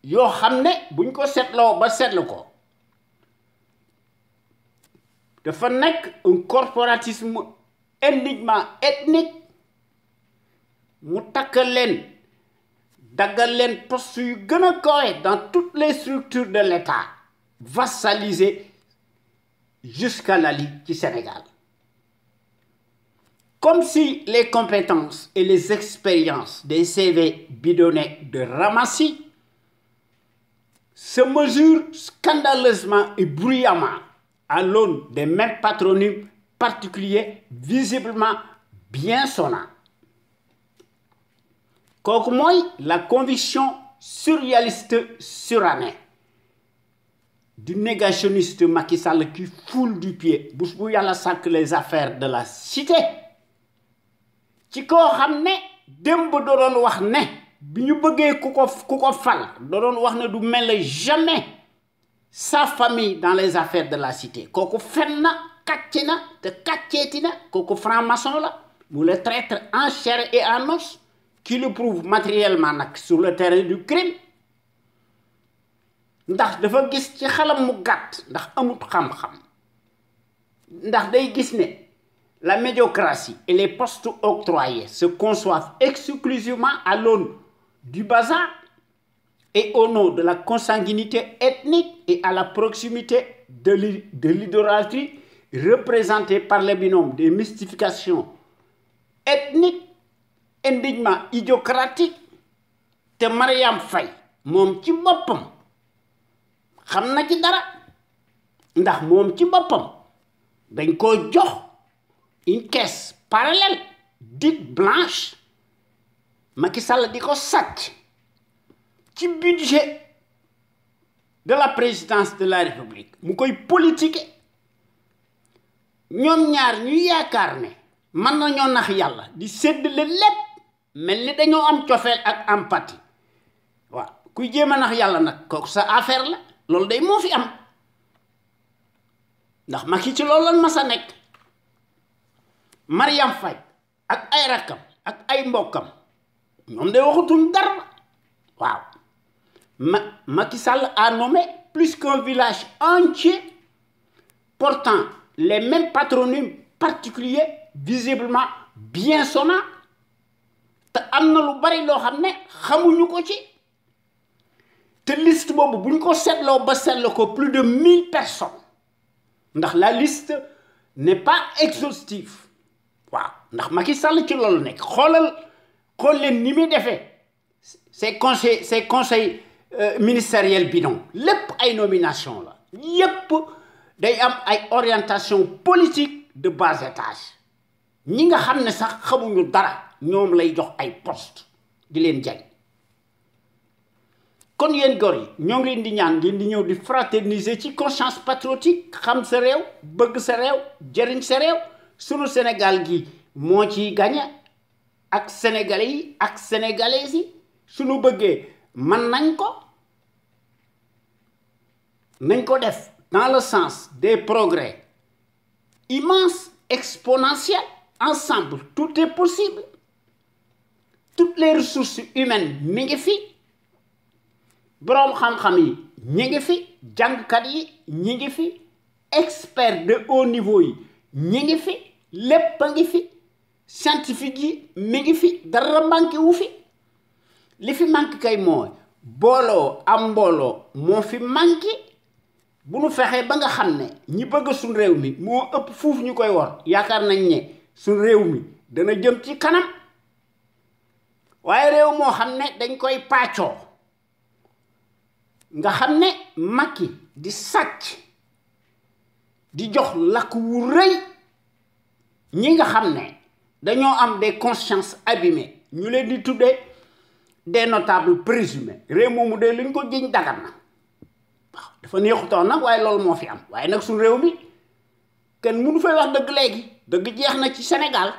Speaker 1: yoo xam ne buñ ko seetloo ba seetlu ko dafa nekk un corporatisme uniquement ethnique mu takkal leen daggal leen poste yu gën a kawe dans toutes les structures de l'État vassalisées jusqu'à la Ligue du Sénégal. Comme si les compétences et les expériences des CV bidonnés de Ramassi se mesurent scandaleusement et bruyamment à l'aune des mêmes patronymes particuliers visiblement bien sonnants. Kooku mooy la conviction surréaliste surannée du négationniste Macky Sall qui foule du pied bés bu Yàlla sàkk les affaires de la cité ci koo xam ne démb da doon wax ne bi ñu bëggee ku ko fal da doon wax ne du mêler jamais sa famille dans les affaires de la cité kooku fen na kàcce na te kàcceeti na kooku franc-maçon la mu le traître en chair et en os qui le prouve matériellement nag sur le terrain du crime ndax dafa gis ci xalam mu gàtt ndax amut xam-xam ndax day gis ne la médiocratie et les postes octroyés se conçoivent exclusivement à l'aune du bazar et au nom de la consanguinité ethnique et à la proximité de l'idolâtrie représentée par le binôme des mystifications ethniques indignement idiocratique te Mariam Faye moom ci boppam xam na ci dara ndax moom ci boppam dañ ko jox une caisse parallèle dite blanche Macky Sall di ko sàcc ci budget de la présidence de la République mu koy politiquer ñoom ñaar ñu yaakaar ne mën nañoo nax yàlla di séddale lépp mel ni dañoo am cofeel ak empathie waaw kuy jéem a nax yàlla nag kooku sa affaire la loolu day moo fi am ndax Macky ci loolu lan ma sa nekk Mariam Faye ak ay rakkam ak ay mbokkam ñoom day waxatuñ dara waaw Macky Sall a nommé plus qu'un village entier portant les mêmes patronymes particuliers visiblement bien sonnants te am na lu bari loo xam ne xamuñu ko ci te liste boobu bu ñu ko seetloo ba seetloo ko plus de 1000 personnes ndax la liste n'est pas exhaustive waaw ndax Macky Sall ci loolu nekk xool leen ni muy defee ces conseils ministériels bidon lépp ay nomination la yépp day am ay orientation politique de bas étage ñi nga xam ne sax xamuñu dara ñoom lay jox ay poste di leen jañ kon yéen góor yi ñoo ngi leen di ñaan ngeen di ñëw di fraterniser ci conscience patriotique xam sa réew bëgg sa réew jëriñ sa réew sunu Sénégal gi moo ciy gañe ak sénégalais yi ak sénégalaises yi suñu bëggee mën nañ ko def dans le sens des progrès immenses exponentiels ensemble tout est possible toutes les ressources humaines mi ngi fi boroom xam-xam yi ñi ngi fi jàngkat yi ñi ngi fi experts de haut niveau yi ñi ngi fi lépp a ngi fi scientifique yi mi ngi fi dara manqué wu fi li fi manqué kay mooy booloo am mbooloo moo fi manqué bu nu fexee ba nga xam ne ñi bëgg suñ réew mi moo ëpp fuuf ñu koy war yaakaar nañ ne suñ réew mi dana jëm ci kanam waaye réew moo xam ne dañ koy pàccoo nga xam ne Macky di sàcc di jox lakk wu rëy ñi nga xam ne dañoo am des consciences abîmées ñu leen di tuddee des notables présumés réew moomu de luñ ko jiñ dagar na waaw dafa neexutoon nag waaye loolu moo fi am waaye nag suñ réew mi kenn mënu fay wax dëgg léegi dëgg jeex na ci Sénégal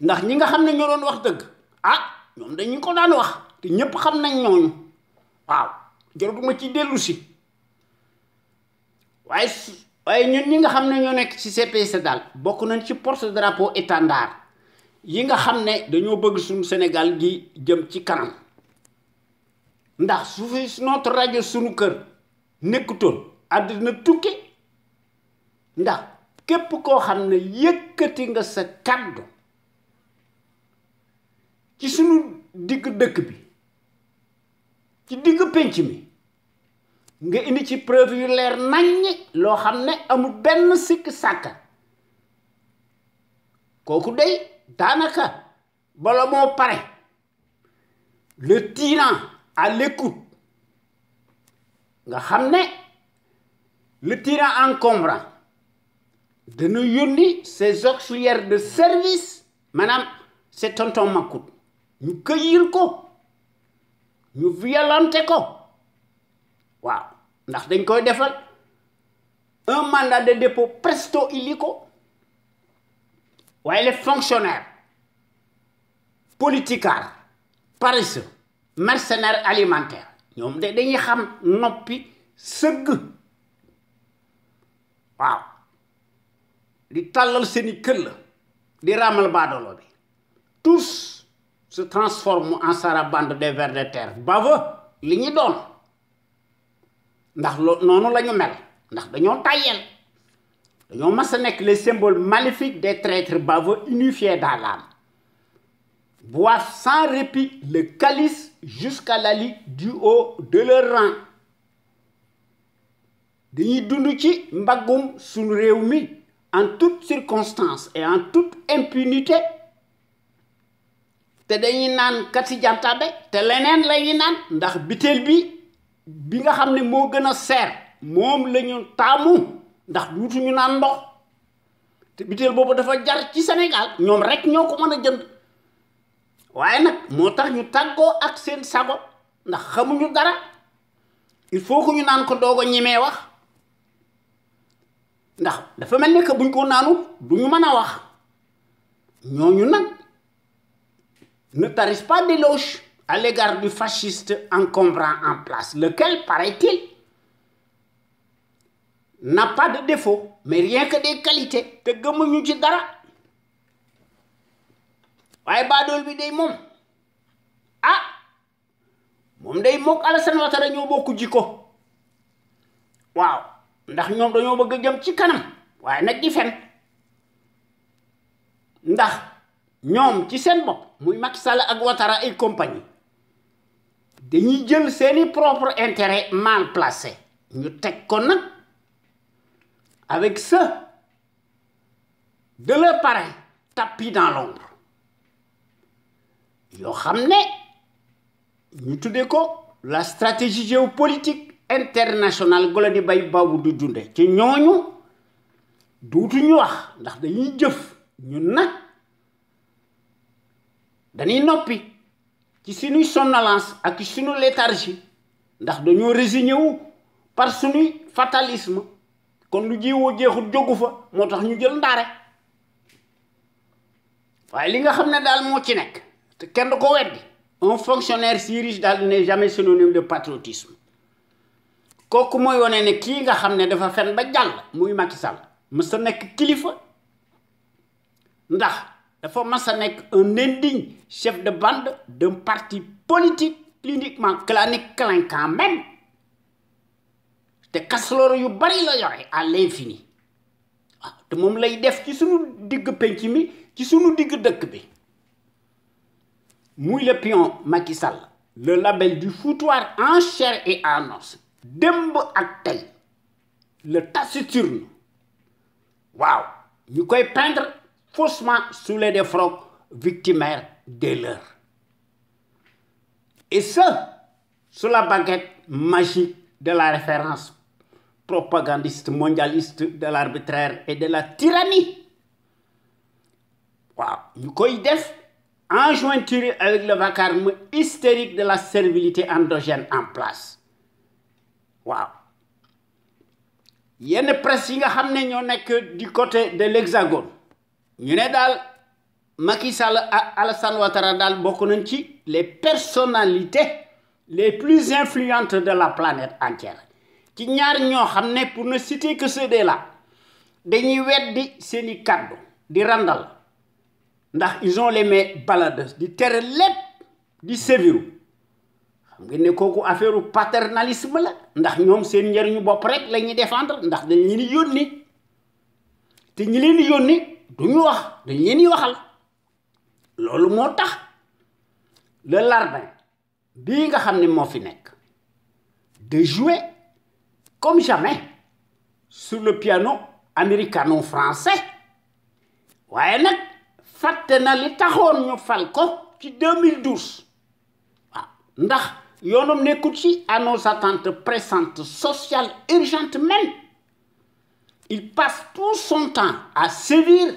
Speaker 1: ndax ñi nga xam ne ñoo doon wax dëgg ah ñoom dañu ko daan wax te ñépp xam nañ ñooñu waaw jarutuma ci dellu si waaye ñun ñi nga xam ne ñoo nekk ci CPS daal bokk nañ ci porte drapeau étendard yi nga xam ne dañoo bëgg suñu Sénégal gi jëm ci kanam ndax su fi notre rajo suñu kër nekkutoon àddina tukki ndax képp koo xam ne yëkkati nga sa kàddu ci suñu digg dëkk bi ci digg penc mi nga indi ci preuve yu leer naññi loo xam ne amul benn sikk sàkka kooku day daanaka bala moo pare le tyran à l'écoute nga xam ne le tyran encombrant dana yónni ses auxiliaires de service maanaam c'est tonton Macoute ñu këyil ko ñu violenté ko waaw ndax dañ koy defal un mandat de dépôt presto illico waaye les fonctionnaires politicards paresseux mercenaires alimentaires ñoom de dañuy xam noppi sëgg waaw di tàllal seeni këll di raamal baadoolo bi tous se transforment en sarabande des vers de terre baveux li ñu doon ndax noonu la ñu mel ndax dañoo tàyyel dañoo mas a nekk les symboles maléfiques des traîtres baveux unifiés dans l'âme boivent sans répit le calice jusqu'à la lie du haut de leur rang dañuy dund ci mbaggum suñu réew mi en toutes circonstances et en toute impunité te dañuy naan kati jantabe te leneen lañuy naan ndax bitel bi nga xam ne moo gën a seer moom la ñu taamu ndax duutuñu naan ndox te bitel boobu dafa jar ci Sénégal ñoom rek ñoo ko mën a jënd waaye nag moo tax ñu tàggoo ak seen sago ndax xamuñu dara il faut que ñu naan ko doog a ñemee wax ndax dafa mel ni que buñ ko naanu duñu mën a wax ñooñu nag ne tarissent pas d'éloge à l'égard du fasciste encombrant en place, lequel, paraît-il, n'a pas de défaut, mais rien que des qualités. Te gëmuñu ci dara waaye baadool bi day moom moom day mook Alassane Ouattara ñoo bokku jikko waaw ndax ñoom dañoo bëgg a jëm ci kanam waaye nag di fen ndax ñoom ci seen bopp muy Macky Sall ak Ouattara et compagnie dañuy jël seeni propre intérêt mal placé ñu teg ko nag avec ceux de leur parrain tapis dans l'ombre yoo xam ne ñu tuddee ko la stratégie géopolitique internationale gola di bay baabu du dunde ci ñooñu duutuñu wax ndax dañuy jëf ñun nag dañuy noppi ci suñuy somnolence ak suñu léthargie ndax dañoo résigné wu par suñuy fatalisme kon lu jiwoo jeexul jógu fa moo tax ñu jël ndaare waaye li nga xam ne daal moo ci nekk te kenn du ko weddi un fonctionnaire si riche daal n'est jamais synonyme de patriotisme kooku mooy wane ne kii nga xam ne dafa fen ba jàll muy Macky Sall mës a nekk kilifa ndax dafa mas a nekk un indigne chef de bande d'un parti politique cliniquement clanique clinquant même te kasloor yu bari la yore à l'infini waaw te moom lay def ci sunu digg penc mi ci sunu digg dëkk bi muy le pion Macky Sall le label du foutoir en chair et en os démb ak tey le taciturne waaw ñu koy peindre faussement sous les défroques victimaires des leurs et ce sous la baguette magique de la référence propagandiste mondialiste de l'arbitraire et de la tyrannie waaw ñu koy def en jointure avec le vacarme hystérique de la servilité endogène en place waaw yenn presse yi nga xam ne ñoo nekk du côté de l'Hexagone ñu ne daal Macky Sall ak Alassane Ouattara daal bokk nañ ci les personnalités les plus influentes de la planète entière ci ñaar ñoo xam ne pour ne citer que ceux de là dañuy weddi seeni kàddu di randal ndax ils ont les mains baladeuses di tere lépp di séviru xam nga ne kooku affaire paternalisme la ndax ñoom seen njëriñu bopp rek la ñuy défendre ndax dañ leen di yónni te ñi leen di yónni duñu wax dañ leen di waxal loolu moo tax le larbin bii nga xam ne moo fi nekk de jouer comme jamais sur le piano américano-français waaye nag fàtte na li taxoon ñu fal ko ci 2012 waaw ndax yoonam nekkul ci à nos attentes pressantes sociales urgentes même il passe tout son temps à sévir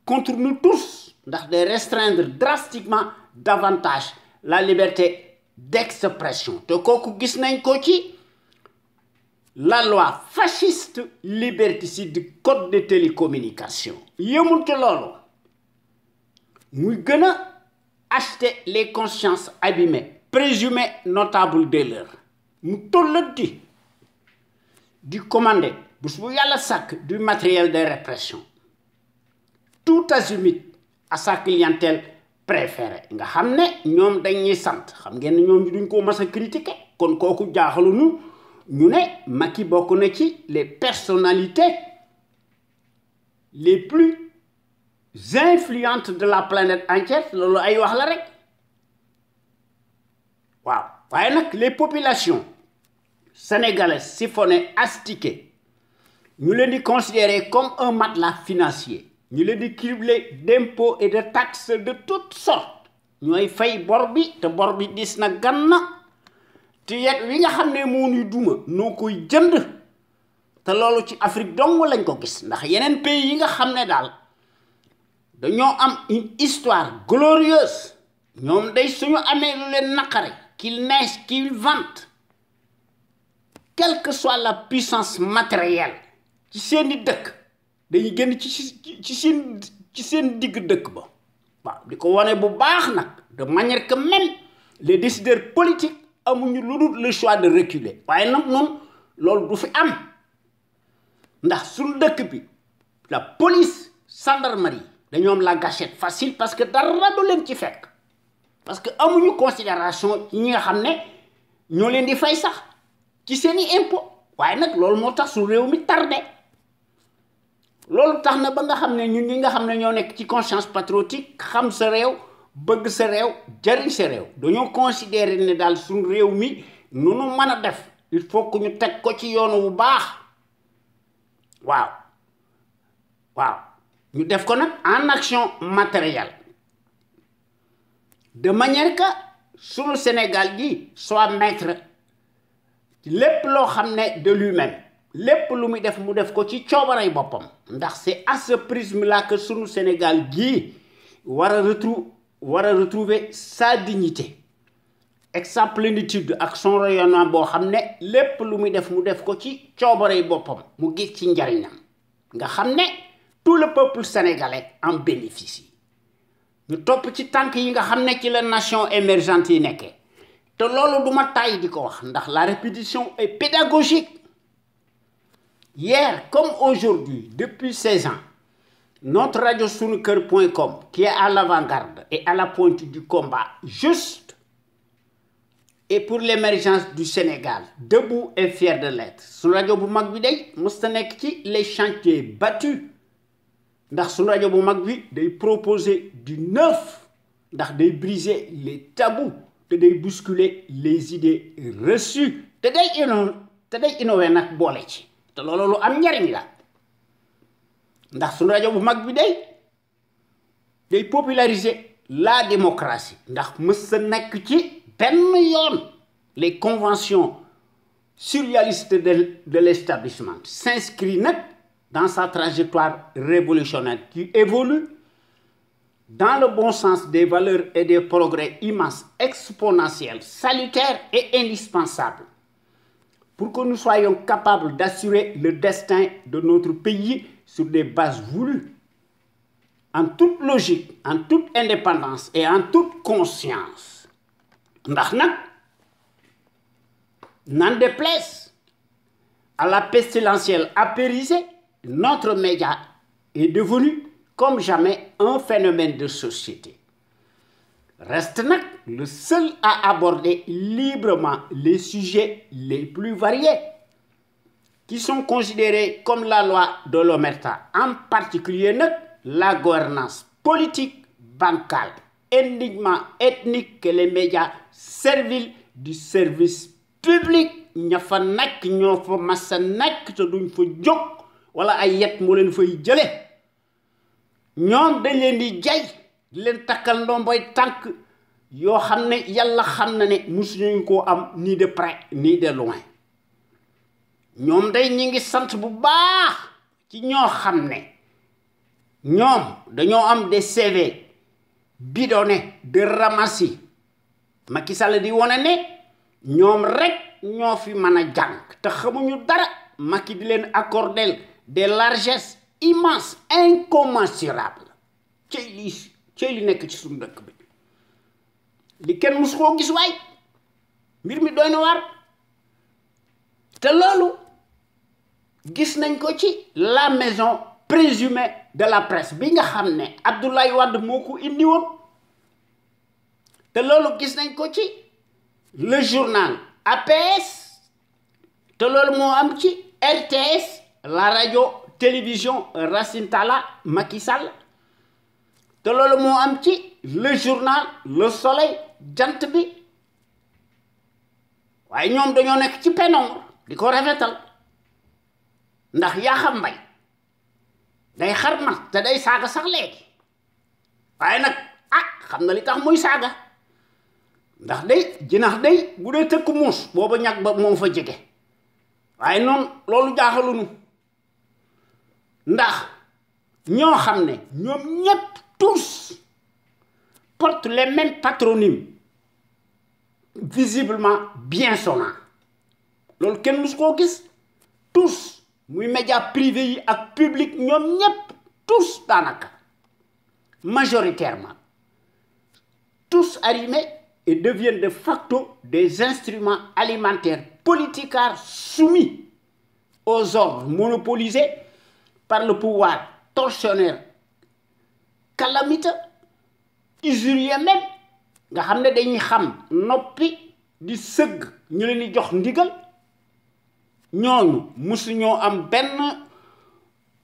Speaker 1: contre nous tous ndax de restreindre drastiquement davantage la liberté d'expression te kooku gis nañ ko ci la loi fasciste liberticide du code de télécommunication yëmul ci loolu muy gën a acheter les consciences abîmées présumées notables d'erreur mu tollati di commander bés bu yàlla sàkk du matériel de répression tout azimut à sa clientèle préférée nga xam ne ñoom dañuy sant xam ngeen ne ñoom duñ ko mas a critiquer kon kooku jaaxaluñu ñu ne Macky bokk na ci les personnalités les plus influentes de la planète entière loolu ay wax la rek waaw waaye nag les populations sénégalaises siphonnées astiquées ñu leen di considérer comme un matelas financier ñu leen di cribler d'impôts et de taxes de toutes sortes ñooy fay bor bi te bor bi dis na gan na te yet wi nga xam ne moo ñuy duma noo koy jënd te loolu ci Afrique dong lañ ko gis ndax yeneen pays yi nga xam ne daal dañoo am une histoire glorieuse ñoom day suñu amee lu leen naqare qu'il neige qu'il vente quelle que soit la puissance matérielle ci seeni dëkk dañuy génn ci seen digg dëkk ba waaw di ko wane bu baax nag de manière que même les décideurs politiques amuñu lu dul le choix de reculer waaye nag noonu loolu du fi am ndax suñu dëkk bi la police gendarmerie dañoo am la gâchette facile parce que dara du leen ci fekk parce que amuñu considération ci ñi nga xam ne ñoo leen di fay sax ci seeni impôt waaye nag loolu moo tax su réew mi tardé loolu tax na ba nga xam ne ñun ñi nga xam ne ñoo nekk ci conscience patriotique xam sa réew bëgg sa réew jariñ sa réew dañoo considérer ne daal suñu réew mi nu nu mën a def il faut que ñu teg ko ci yoonu bu baax waaw ñu def ko nag en action matérielle de manière que suñu Sénégal gi soit maître lépp loo xam ne de lui-même lépp lu muy def mu def ko ci coobaray boppam ndax c'est à ce prisme là que sunu Sénégal gii war a retrouver sa dignité et sa plénitude ak son rayonnement boo xam ne lépp lu muy def mu def ko ci coobaray boppam mu gis ci njariñam nga xam ne tout le peuple sénégalais en bénéficie ñu topp ci tànk yi nga xam ne ci la nation émergente yi nekkee te loolu duma tàyyi di ko wax ndax la répétition est pédagogique. Hier comme aujourd'hui, depuis 16 ans, notre radio sunuker.com, qui est à l'avant-garde et à la pointe du combat juste et pour l'émergence du Sénégal, debout et fier de l'être. Sunu radio bu mag bi day musta nekk ci les chantiers battus ndax sunu radio bu mag bi day proposer du neuf ndax day briser les tabous te day bousculer les idées reçues te day innover nag boole ci te loolu lu am njariñ la ndax suñu rajo bu mag bi day populariser la démocratie ndax mës sa nekk ci benn yoon les conventions surréalistes de l'établissement s'inscrit nag dans sa trajectoire révolutionnaire qui évolue dans le bon sens des valeurs et des progrès immenses, exponentiels, salutaires et indispensables pour que nous soyons capables d'assurer le destin de notre pays sur des bases voulues, en toute logique, en toute indépendance et en toute conscience. ndax nag n'en déplaise à la pestilentielle apérisée, notre média est devenu comme jamais un phénomène de société. Reste nag le seul à aborder librement les sujets les plus variés qui sont considérés comme la loi de l'omerta, en particulier nag la gouvernance politique, bancale, énigme ethnique que les médias serviles du service public ña fa nekk ñoo fa massa nekk te duñ fa jóg wala ay yet moo leen fay jële ñoom dañ leen di jay di leen takkal ndomboy tànk yoo xam ne yàlla xam na ne musuñu koo am ni de près ni de loin ñoom day ñi ngi sant bu baax ci ñoo xam ne ñoom dañoo am des CV bidonnés de ramassis Macky Sall di wone ne ñoom rek ñoo fi mën a jàng te xamuñu dara Macky di leen accorder des largesses immenses incommensurables cey li nekk ci suñu dëkk bi li kenn musu koo gis waay mbir mi doy na waar te loolu gis nañ ko ci la maison présumée de la presse bi nga xam ne Abdoulaye Wade moo ko indi woon te loolu gis nañ ko ci le journal APS te loolu moo am ci RTS la radio télévision Racine Talla Macky Sall te loolu moo am ci le journal Le Soleil jant bi waaye ñoom dañoo nekk ci pénombre di ko rafetal ndax yaa xam mbay day xar ma te day saaga sax léegi waaye nag xam na li tax muy saaga ndax day jinax day bu dee tëkk muus booba ñag ba moo fa jege waaye noonu loolu jaaxalunu ndax ñoo xam ne ñoom ñépp tous portent les mêmes patronymes visiblement bien sonnants loolu kenn mus koo gis tous muy média privé yi ak public ñoom ñépp tous daanaka majoritairement tous arrimés et deviennent de facto des instruments alimentaires politicards soumis aux ordres monopolisés par le pouvoir tortionnaire calamiteux usurier même nga xam ne dañuy xam noppi di sëgg ñu leen di jox ndigal ñooñu musuñoo am benn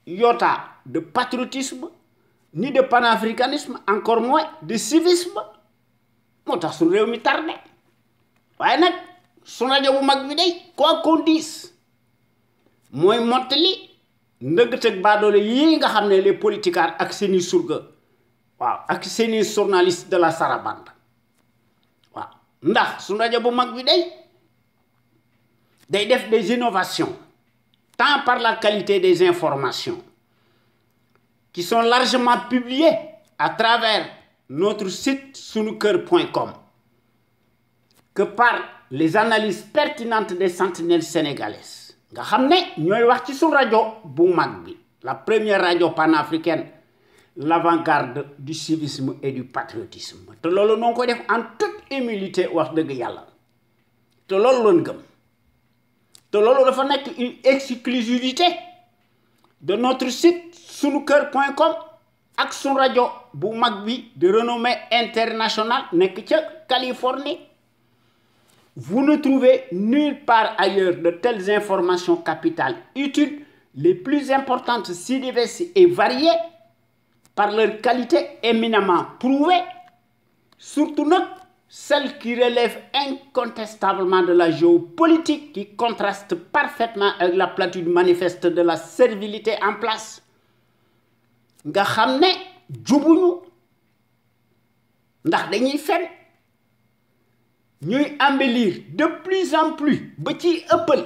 Speaker 1: iota de patriotisme ni de panafricanisme encore moins de civisme moo tax su réew mi tardé waaye nag su rajo bu mag bi day quoi qu'on dise mooy mottali ndëgg-tëg baadoole yii nga xam ne les politicards ak seeni surga waaw ak seeni journalistes de la sarabande waaw ndax su rajo bu mag bi day def des innovations tant par la qualité des informations qui sont largement publiées à travers notre site sunuker.com que par les analyses pertinentes des sentinelles sénégalaises nga xam ne ñooy wax ci suñu rajo bu mag bi la première radio panafricaine l'avant-garde du civisme et du patriotisme te loolu noo koy def en toute humilité wax dëgg yàlla te loolu lañ gëm te loolu dafa nekk une exclusivité de notre site sunuker.com ak suñu rajo bu mag bi de renommée internationale nekk ca Californie. Vous ne trouvez nulle part ailleurs de telles informations capitales utiles, les plus importantes, si diverses et variées, par leur qualité éminemment prouvée, surtout nag celles qui relèvent incontestablement de la géopolitique qui contraste parfaitement avec la platitude manifeste de la servilité en place. nga xam ne jubuñu ndax dañuy fen ñuy embellir de plus en plus ba ci ëppal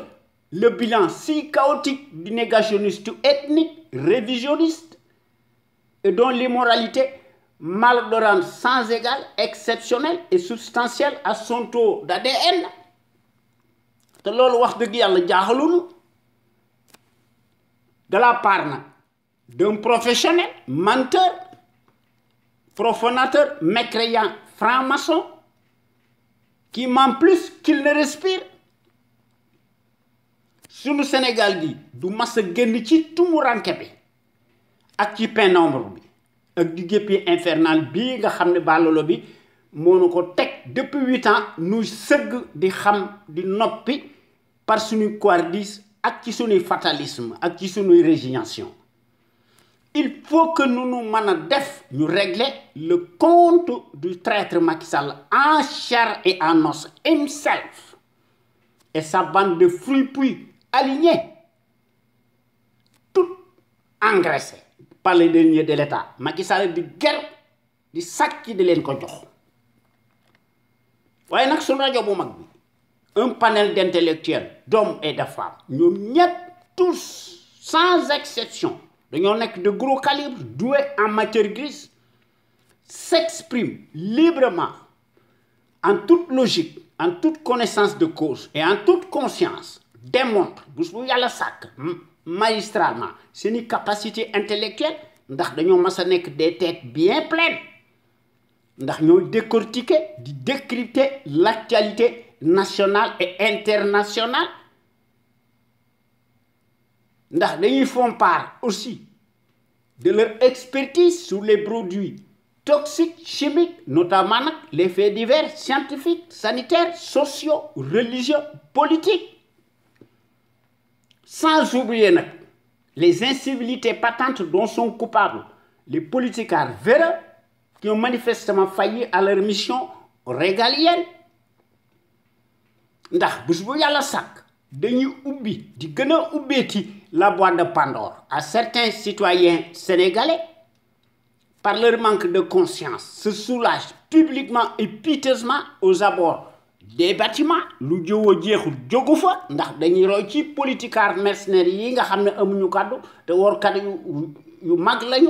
Speaker 1: le bilan si chaotique du négationniste ethnique révisionniste et dont l'immoralité malodorante sans égal exceptionnelle et substantielle à son taux d'ADN te loolu wax dëgg yàlla jaaxalunu de la part nag d'un professionnel menteur profanateur mécréant franc-maçon qui ment plus qu'il ne respire. Sunu Sénégal gi du mas a génn ci tumuranke bi ak ci pénombre bi ak di géppi infernal bii nga xam ne bàllolo bi moo nu ko teg depuis 8 ans nuy sëgg di xam di noppi par suñuy couardise ak ci suñuy fatalisme ak ci suñuy résignation. Il faut que nous nous régler le compte du traître Macky Sall en chair et en os, himself, et sa bande de fruits alignés, tout engraissé par les deniers de l'État. Macky Sall di guerre, di sàcc di leen ko jox. Waaye nag suñu rajo bu mag bi, un panel d'intellectuels, d'hommes et de femmes, ñoom ñëpp tous, sans exception, de gros calibre, doués en matière grise, s'expriment librement, en toute logique, en toute connaissance de cause et en toute conscience, démontrent, magistralement, c'est une capacité intellectuelle, ndax dañoo mas a nekk des têtes bien pleines, ndax ñoo décortiquer, di décrypter l'actualité nationale et internationale. Ndax dañuy font part aussi de leur expertise sur les produits toxiques, chimiques, notamment les faits divers scientifiques, sanitaires, sociaux, religieux, politiques. Sans oublier les incivilités patentes dont sont coupables les politiciens véreux qui ont manifestement failli à leur mission régalienne. Ndax bés bu Yàlla sàkk dañuy ubbi di gën a ubbeeti la boîte de Pandore à certains citoyens sénégalais par leur manque de conscience se soulagent publiquement et piteusement aux abords des bâtiments lu jëwoo jeexul jógu fa ndax dañuy roy ci politiciens mercenaires yi nga xam ne amuñu kàddu te workat yu mag lañu.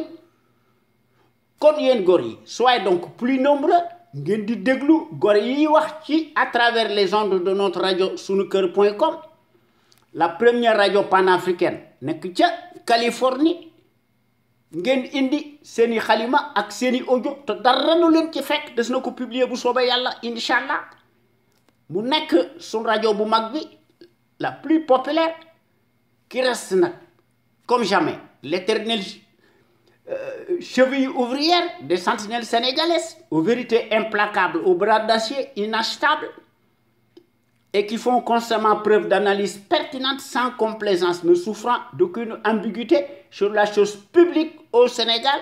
Speaker 1: Kon yéen góor yi soyez donc plus nombreux ngeen di déglu góor yi wax ci à travers les ondes de notre radio sunuker.com, la première radio panafricaine nekk ca Californie. Ngeen indi seeni xalima ak seeni audio te dara nu leen ci fekk des na ko publier bu soobee Yàlla inshallah. Mu nekk sun radio bu mag bi la plus populaire qui reste nag comme jamais l'éternelle cheville ouvrière des sentinelles sénégalaises, aux vérités implacables, aux bras d'acier inachetables, et qui font constamment preuve d'analyse pertinente sans complaisance, ne souffrant d'aucune ambiguïté sur la chose publique au Sénégal.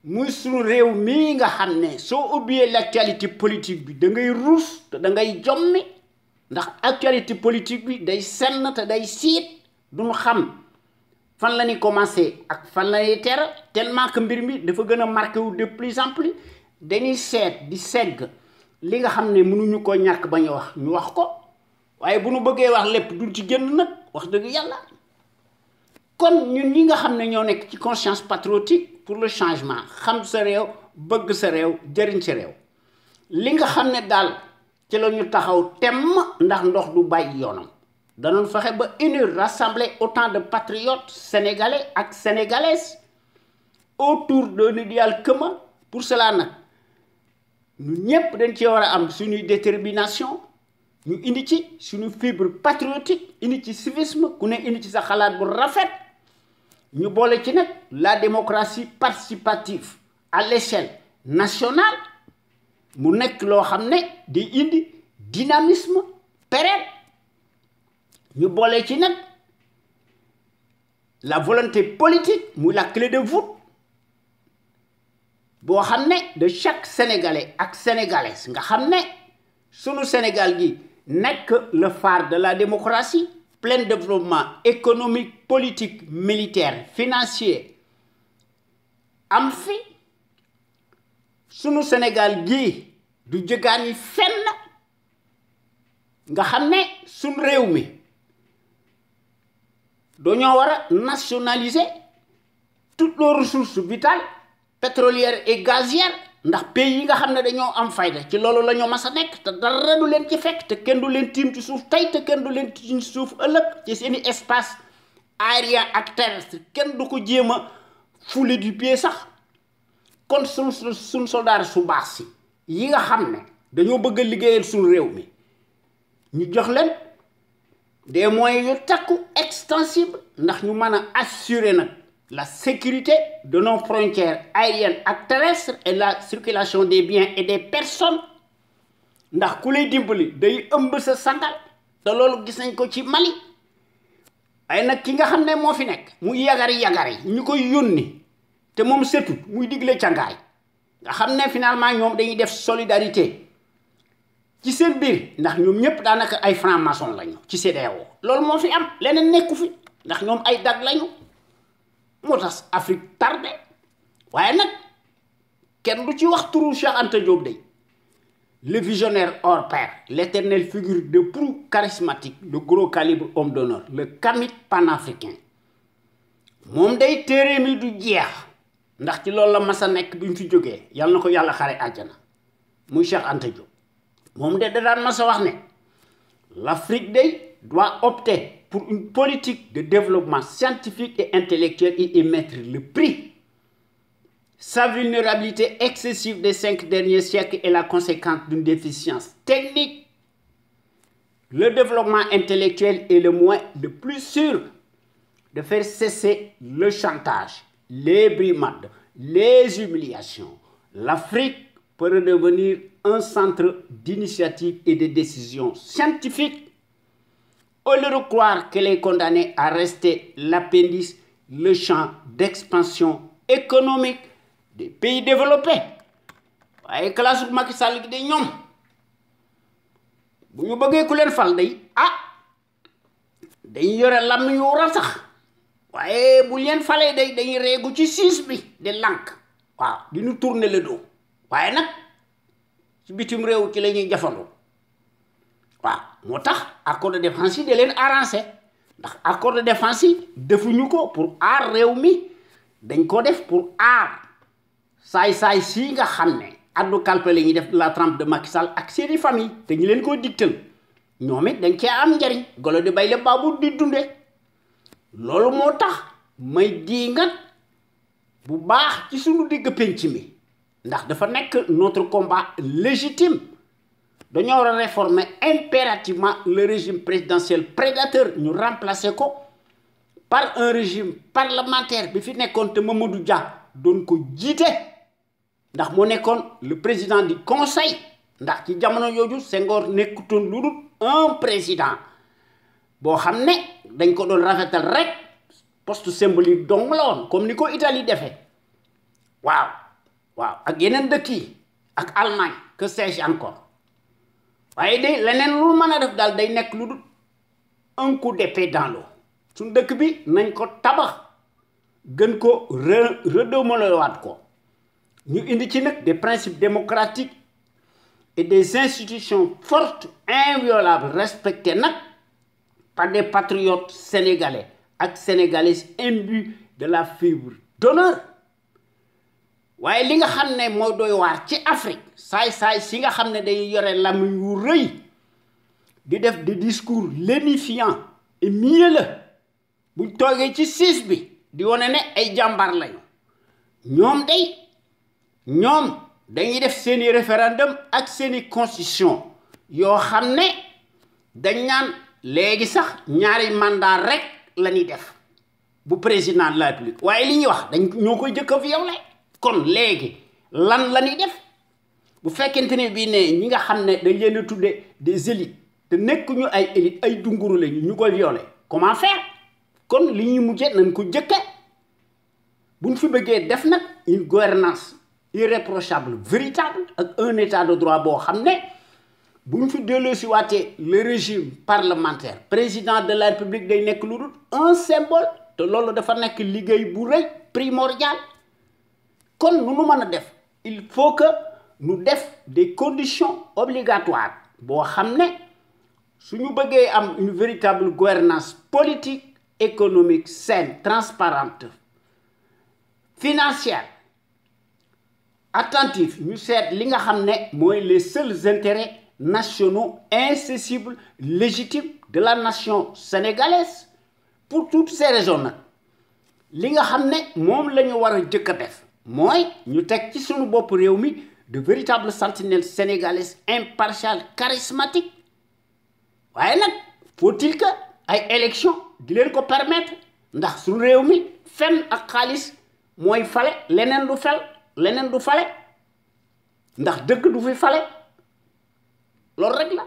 Speaker 1: Muy sunu réew mii nga xam ne soo oublié l'actualité politique bi da ngay ruus te da ngay jommi ndax actualité politique bi day senn te day siit duñu xam fan la ñuy commencé ak fan la ñuy tere tellement que mbir mi dafa gën a marqué wu de plus en plus dañuy seet di segg li nga xam ne mënuñu ko ñàkk bañ a wax ñu wax ko waaye bu ñu bëggee wax lépp duñ ci génn nag wax dëgg yàlla. Kon ñun ñi nga xam ne ñoo nekk ci conscience patriotique pour le changement xam sa réew bëgg sa réew jëriñ sa réew li nga xam ne daal ci la ñu taxaw temm ndax ndox du bàyyi yoonam danoon fexe ba unir rassembler autant de patriotes sénégalais ak sénégalaises autour d'un idéal commun. Pour cela nag ñu ñëpp dañ ci war a am suñuy détermination ñu indi ci suñu fibre patriotique indi ci civisme ku ne indi ci sa xalaat bu rafet ñu boole ci nag la démocratie participative à l'échelle nationale mu nekk loo xam ne di indi dynamisme pérenne ñu boole ci nag la volonté politique muy la clé de voûte boo xam ne de chaque sénégalais ak sénégalaise nga xam ne sunu Sénégal gi nekk le phare de la démocratie plein développement économique politique militaire financier am fi sunu Sénégal gi du jëgaani fenn nga xam ne sunu réew mi dañoo war a nationaliser toutes nos ressources vitales pétrolières et gazières ndax pays yi nga xam ne dañoo am fayda ci loolu la ñoo mas a nekk te dara du leen ci fekk te kenn du leen tiim ci suuf tey te kenn du leen tiim ci suuf ëllëg ci seeni espace aérien ak terrestre kenn du ko jéem a fouler du pied sax kon suñ soldat su baax si yi nga xam ne dañoo bëgg a liggéeyal suñu réew mi ñu jox leen des moyens yu takku extensibles ndax ñu mën a assurer nag la sécurité de nos frontières aériennes et terrestres et la circulation des biens et des personnes ndax ku lay dimbali day ëmb sa sangal te loolu gis nañ ko ci Mali ay nag ki nga xam ne moo fi nekk muy yagari ñu koy yónni te moom setut muy digle cangaay nga xam ne finalement ñoom dañuy def solidarité ci seen biir ndax ñoom ñëpp daanaka ay franc-maçon lañu ci CEDEAO loolu moo fi am leneen nekku fi ndax ñoom ay dag lañu moo tax Afrique tardé waaye nag kenn du ci wax turu Cheikh Anta Diop day le visionnaire hors pair, l'éternelle figure de proue charismatique, le gros calibre homme d'honneur, le kamit panafricain. Mom day téré mi du jeex ndax ci loolu la massa nek bimu fi joggé yalla nako yalla xaré aljana muy Cheikh Anta Diop mom de da daan massa wax né l'Afrique day doit opter pour une politique de développement scientifique et intellectuel et y mettre le prix. Sa vulnérabilité excessive des 5 derniers siècles est la conséquence d'une déficience technique. Le développement intellectuel est le moyen le plus sûr de faire cesser le chantage, les brimades, les humiliations. L'Afrique peut redevenir un centre d'initiative et de décision scientifique. Au lieu de croire qu'elle est condamnée à rester l'appendice, le champ d'expansion économique des pays développés. Waye classe Macky Sall gi day ñom bu ñu bëggé ku leen fal day dañuy yoré lam yu rasax waye bu leen falé day dañuy régu ci 6 bi de lank waaw di ñu tourner le dos waye nak ci bitim réew ci lañuy jafandu waaw motax accord de défense yi de leen arranger ndax accord de défense yi defuñu ko pour aar réew mi dañ ko def pour aar saay si nga xamné addu kalpe la ñuy def la trempe de Macky Sall ak seeni famille te ñu leen ko dictel ñoomit dañ ci am njariñ golo di bay le babu di dundé lolu motax may di ngat bu baax ci suñu digg penc mi ndax dafa nek notre combat légitime dañu wara réformer impérativement le régime présidentiel prédateur ñu remplacer ko par un régime parlementaire bi fi nekkon te Mamadou Dia doon ko jité ndax mo nekkon le président du conseil ndax ci jamono yoju Senghor nekkuton ludul un président bo xamné dañ ko doon rafetal rek poste symbolique dong la won comme niko Italie défé waaw ak yenen dëkk yi ak Allemagne que sais-je encore waye de leneen lu mëna def dal day nekk ludul un coup d'épée dans l'eau sun dëkk bi nañ ko tabax gën ko redémoler wat ko ñu indi ci nak des principes démocratiques et des institutions fortes inviolables respectées nak par des patriotes sénégalais ak sénégalaises imbus de la fibre d'honneur waye li nga xamné mo doy war ci Afrique say si nga xamné day yoré lam yu reuy di def des discours lénifiants et mielleux buñ togué ci 6 bi di woné né ay jambar lañu ñom dañuy def seeni référendum ak seeni constitution yo xamné dañ ñaan légui sax ñaari mandat rek lañuy def bu président de la République waye li ñuy wax dañ ñokoy jëk violé kon légui lan lañuy def bu fekkentene bi né ñi nga xamné dañ leen tuddé des élites te nekku ñu ay élites ay dunguru lañu ñukoy violé comment faire kon li ñuy mujjé nañ ko jëkke buñ fi bëggé def nak une gouvernance irréprochable véritable ak un état de droit bo xamné buñ fi délo ci waté le régime parlementaire président de la République day nek lu dul un symbole te lolu dafa nek liguey bu reuy primordial kon nu nu mëna def il faut que nous def des conditions obligatoires bo xamné suñu bëggé am une véritable gouvernance politique économique saine transparente financière attentif nous seet li nga xamné moy les seuls intérêts nationaux incessibles légitimes de la nation sénégalaise pour toutes ces raisons nag li nga xamné mom lañu wara jëk def moy ñu tek ci suñu bop réew mi de véritables sentinelles sénégalaises impartiales, charismatiques. waaye nag faut-il que ay élections di leen ko permettre ndax suñu réew mi fenn ak xaalis mooy fale leneen du fale ndax dëgg du fi fale loolu rek la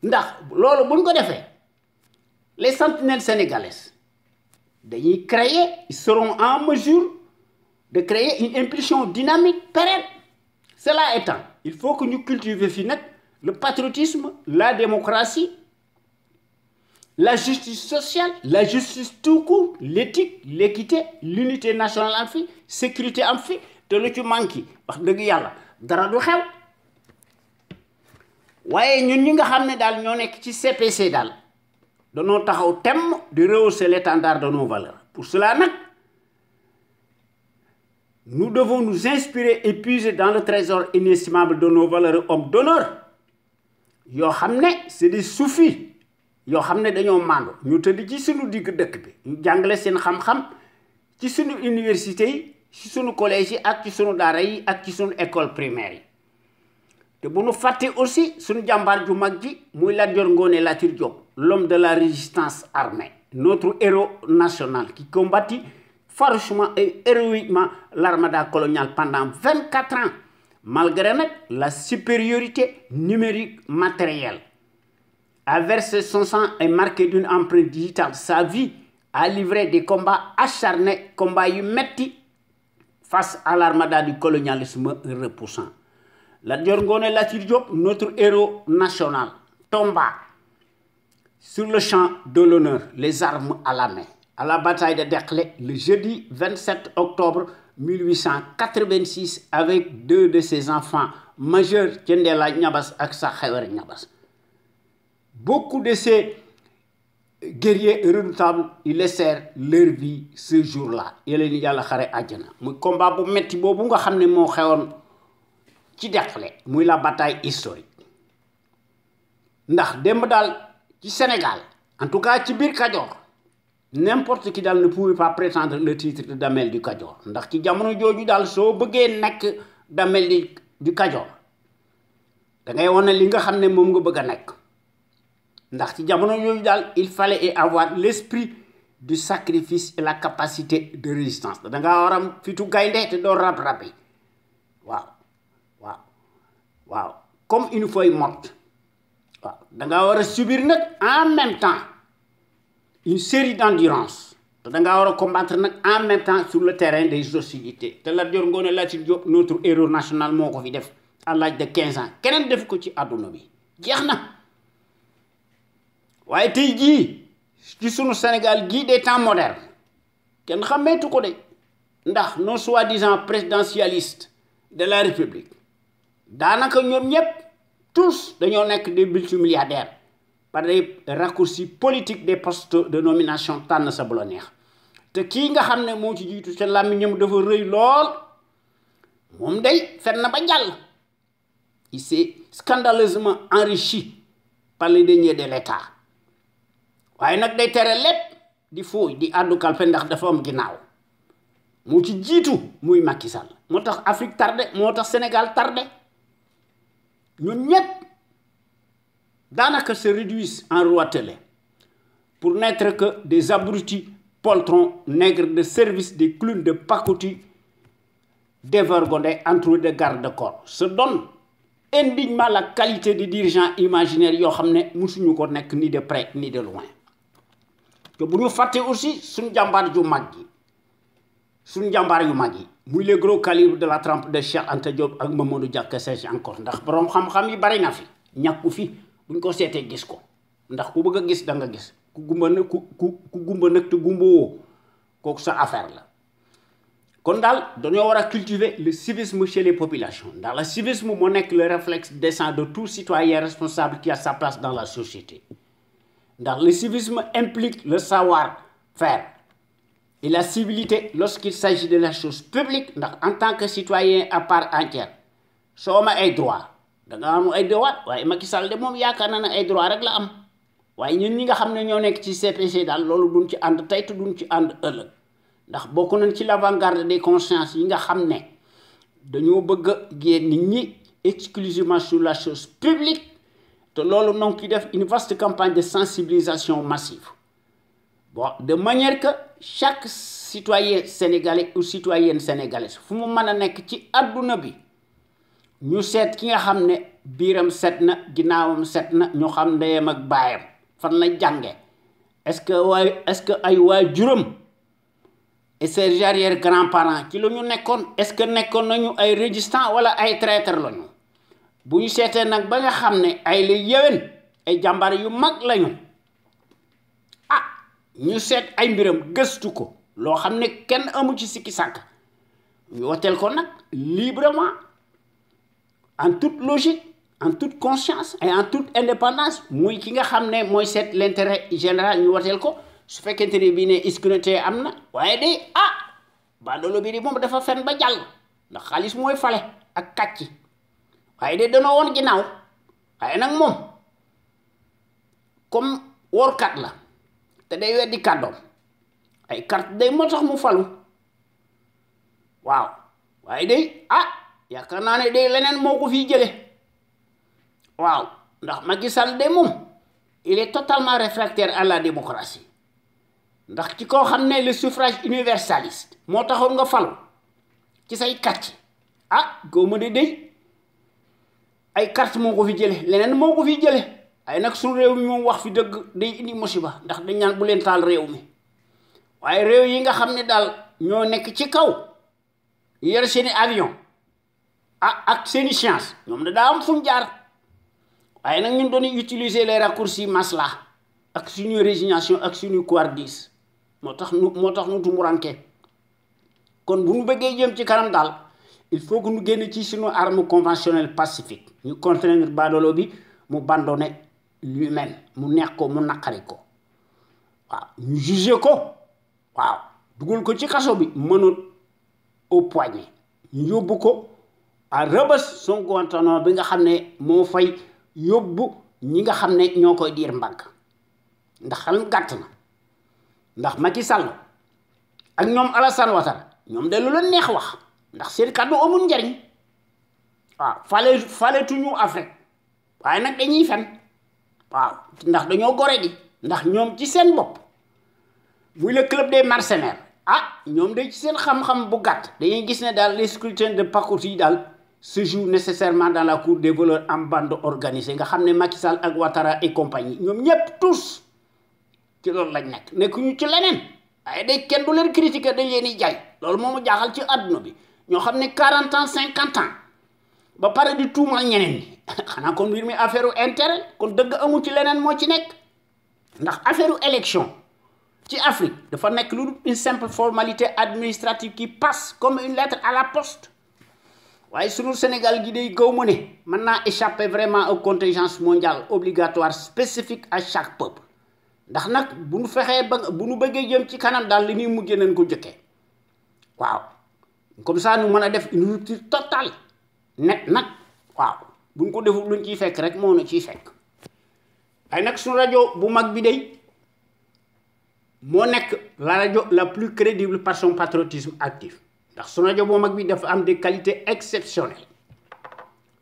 Speaker 1: ndax loolu buñ ko defee les sentinelles sénégalaises dañuy créer, ils seront en mesure de créer une impulsion dynamique pérenne. Cela étant, il faut que nous cultivions le patriotisme, la démocratie, la justice sociale, la justice tout court, l'éthique, l'équité, l'unité nationale en fi, sécurité en fi, te lu ci manki wax deug yalla dara du xew. Waye ñun ñi nga xamné dal ñoo nek ci CPC dal danoo taxaw tem de rehausser l'étendard de nos valeurs. Pour cela nous devons nous inspirer et puiser dans le trésor inestimable de nos valeurs hommes d'honneur. Yo xamné c'est des soufis yo xamné dañoo mandu ñu teud ci suñu digg dëkk bi ñu jàngale seen xam-xam ci suñu université yi ci suñu collège yi ak ci suñu daara yi ak ci suñu école primaire yi te bu ñu fàtte aussi suñu jàmbaar ju mag ji muy Lat Dior Ngoné Latyr Diop, l'homme de la résistance armée, notre héros national qui combattit farouchement et héroïquement l'armada coloniale pendant 24 ans, malgré la supériorité numérique matérielle. A versé son sang et marqué d'une empreinte digitale sa vie, a livré des combats acharnés, combats metti face à l'armada du colonialisme repoussant. Lat Dior Ngoné Latyr Diop, notre héros national, tomba sur le champ de l'honneur, les armes à la main, à la bataille de Derklé, le jeudi 27 octobre 1886, avec 2 de ses enfants majeurs, Thiendella Niabass et Sakhewar Niabass. Beaucoup de ces guerriers redoutables, ils laissèrent leur vie ce jour-là. Yàlla Yàlla xare àjjana. Muy combat bu metti boobu nga xam ne moo xewoon ci Derklé, muy la bataille historique. Ndax démb daal ci Sénégal, en tout cas ci biir Kajoor, n'importe qui daal ne pouvait pas prétendre le titre de Damel du Kajoor. Ndax ci jamono jooju daal soo bëggee nekk Damel du Kajoor da ngay wane li nga xam ne moom nga bëgg a nekk. Ndax ci jamono jooju daal il fallait avoir l'esprit du sacrifice et la capacité de résistance. Da nga war am fitu gaynde te doo rab-rabi. Waaw comme une feuille morte. Waaw da nga war a subir nag en même temps une série d'endurance. Te da nga war a combattre nag en même temps sur le terrain des hostilités. Te Lat Dior Ngoné Latyr Diop, notre héros national, moo ko fi def à l'âge de 15 ans. Keneen def ko ci àdduna bi jeex na. waaye tey jii ci sunu Sénégal gii des temps modernes kenn xàmmeetu ko de ndax nos soi-disant présidentialistes de la République daanaka ñoom ñëpp tous dañoo nekk des multimilliardaires par des raccourcis politiques des postes de nomination tànn sa bu la neex te kii nga xam ne moo ci jiitu te làmmiñam dafa rëy lool moom day fen na ba jàll. Il s'est scandaleusement enrichi par les deniers de l'État. waaye nag day tere lépp di fooy di àddu kalpe ndax dafa am ginnaaw moo ci jiitu muy Macky Sall moo tax Afrique tardé moo tax Sénégal tardé ñun ñëpp daanaka se réduisent en roitelets pour n'être que des abrutis poltrons nègres de service, des clowns de pacotille dévergondés entourés de garde-corps se donnent indignement la qualité de dirigeants imaginaires yoo xam ne musuñu ko nekk ni de près ni de loin. te bu ñu fàtte aussi suñu jàmbaar yu mag yi muy les gros calibres de la trempe de Cheikh Anta Diop ak Mamadou Dia Kessé encore ndax borom xam-xam yi bari na fi ñàkku fi buñ ko seetee gis ko ndax ku bëgg a gis da nga gis ku gumba nag ku gumba nag te gumba woo kooku sa affaire la. kon daal dañoo war a cultiver le civisme chez les populations ndax le civisme moo nekk le réflexe décent de tout citoyen responsable qui a sa place dans la société. Dans le civisme implique le savoir-faire et la civilité lorsqu'il s'agit de la chose publique. En tant que citoyen à part entière, soo ma ay droit da nga am ay droit waaye Macky Sall de moom yaakaar na ne ay droit rek la am waaye ñun ñi nga xam ne ñoo nekk ci CPC daal loolu duñ ci ànd tey te duñ ci ànd ëllëg ndax bokk nañ ci l'avant-garde des consciences yi nga xam ne dañoo bëgg a génn nit ñi exclusivement sur la chose publique te loolu non ki def une vaste campagne de sensibilisation massive bon de manière que chaque citoyen sénégalais ou citoyenne sénégalaise fu mu mën a nekk ci àdduna bi ñu seet ki nga xam ne biiram set na ginnaawam set na ñu xam ndeyam ak baayam fan la jànge est-ce que ay waajuram et ses arrière grands-parents ci la ñu nekkoon est-ce que nekkoon nañu ay résistants wala ay traîtres lañu bu ñu seetee nag ba nga xam ne ay la yéwén ay jàmbaar yu mag lañu ah ñu seet ay mbiram gëstu ko loo xam ne kenn amu ci sikki sàkk ñu woteel ko nag librement en toute logique en toute conscience et en toute indépendance muy ki nga xam ne mooy seet l'intérêt général ñu woteel ko su fekkente ne bii ne scrutin am na waaye de baadoolo bi di moom dafa fen ba jàll ndax xaalis mooy fale ak kàcci waaye de danoo woon ginnaaw waaye nag moom comme workat la te day weddi kàddoom ay carte day moo tax mu falu waaw waaye de yaakaar naa ne de leneen moo ko fiy jële waaw ndax Macky Sall de moom il est totalement réfractaire à la démocratie ndax ci koo xam ne le suffrage universaliste moo taxoon nga falu ci say kàcc goo ma de ay carte moo ko fi jële leneen moo ko fi jële ay nag suñu réew mi moom wax fi dëgg day indi musiba ndax dañ naan bu leen taal réew mi waaye réew yi nga xam ne daal ñoo nekk ci kaw yor seeni avion ak seeni chance ñoom daa am fu mu jaar waaye nag ñun doon utiliser les raccourcis masla ak suñu résignation ak suñu couardise moo tax nu tumuranke kon bu ñu bëggee jëm ci kanam daal il faut que ñu génn ci suñu arme conventionnelle pacifique ñu contraindre baadoolo bi mu abandonner lui-même mu neex ko mu naqari ko waaw ñu juger ko waaw dugal ko ci kaso bi mënut au poignet ñu yóbbu ko à Rebeuss son Guantanamo bi nga xam ne moo fay yóbbu ñi nga xam ne ñoo koy diir mbagg ndax xel gàtt na ndax Macky Sall ak ñoom Alassane Ouattara ñoom de lu leen neex wax ndax seen kàddu amul njariñ waaw faletuñu Afrique waaye nag dañuy fen waaw ndax dañoo gore di ndax ñoom ci seen bopp muy le club des mercenaires ñoom de ci seen xam-xam bu gàtt dañuy gis ne daal les scrutins de parcours yi daal se joue nécessairement dans la cour des voleurs en bande organisée nga xam ne Macky Sall ak Ouattara et compagnie ñoom ñëpp tous ci loolu lañ nekkuñu ci leneen waaye day kenn du leen critiquer dañ leen di jaay loolu moo ma jaaxal ci àdduna bi ñoo xam ne 40 ans 50 ans ba pare di tuumal ñeneen ñi xanaa kon mbir mi affaire intérêt kon dëgg amu ci leneen moo ci nekk ndax affaire élection ci Afrique dafa nekk lu une simple formalité administrative qui passe comme une lettre à la poste waaye sunu Sénégal gi day gaw ma ne mën naa échapper vraiment aux contingences mondiales obligatoires spécifiques à chaque peuple ndax nag bu nu fexee ba bu nu bëggee jëm ci kanam daal li ñuy mujjee nañ ko jëkkee waaw comme ça nu mën a def une rupture totale net nag waaw bu ñu ko deful luñ ciy fekk rek moo na ciy fekk waaye nag suñu rajo bu mag bi day moo nekk la rajo la plus crédible par son patriotisme actif ndax suñu rajo bu mag bi dafa am des qualités exceptionnelles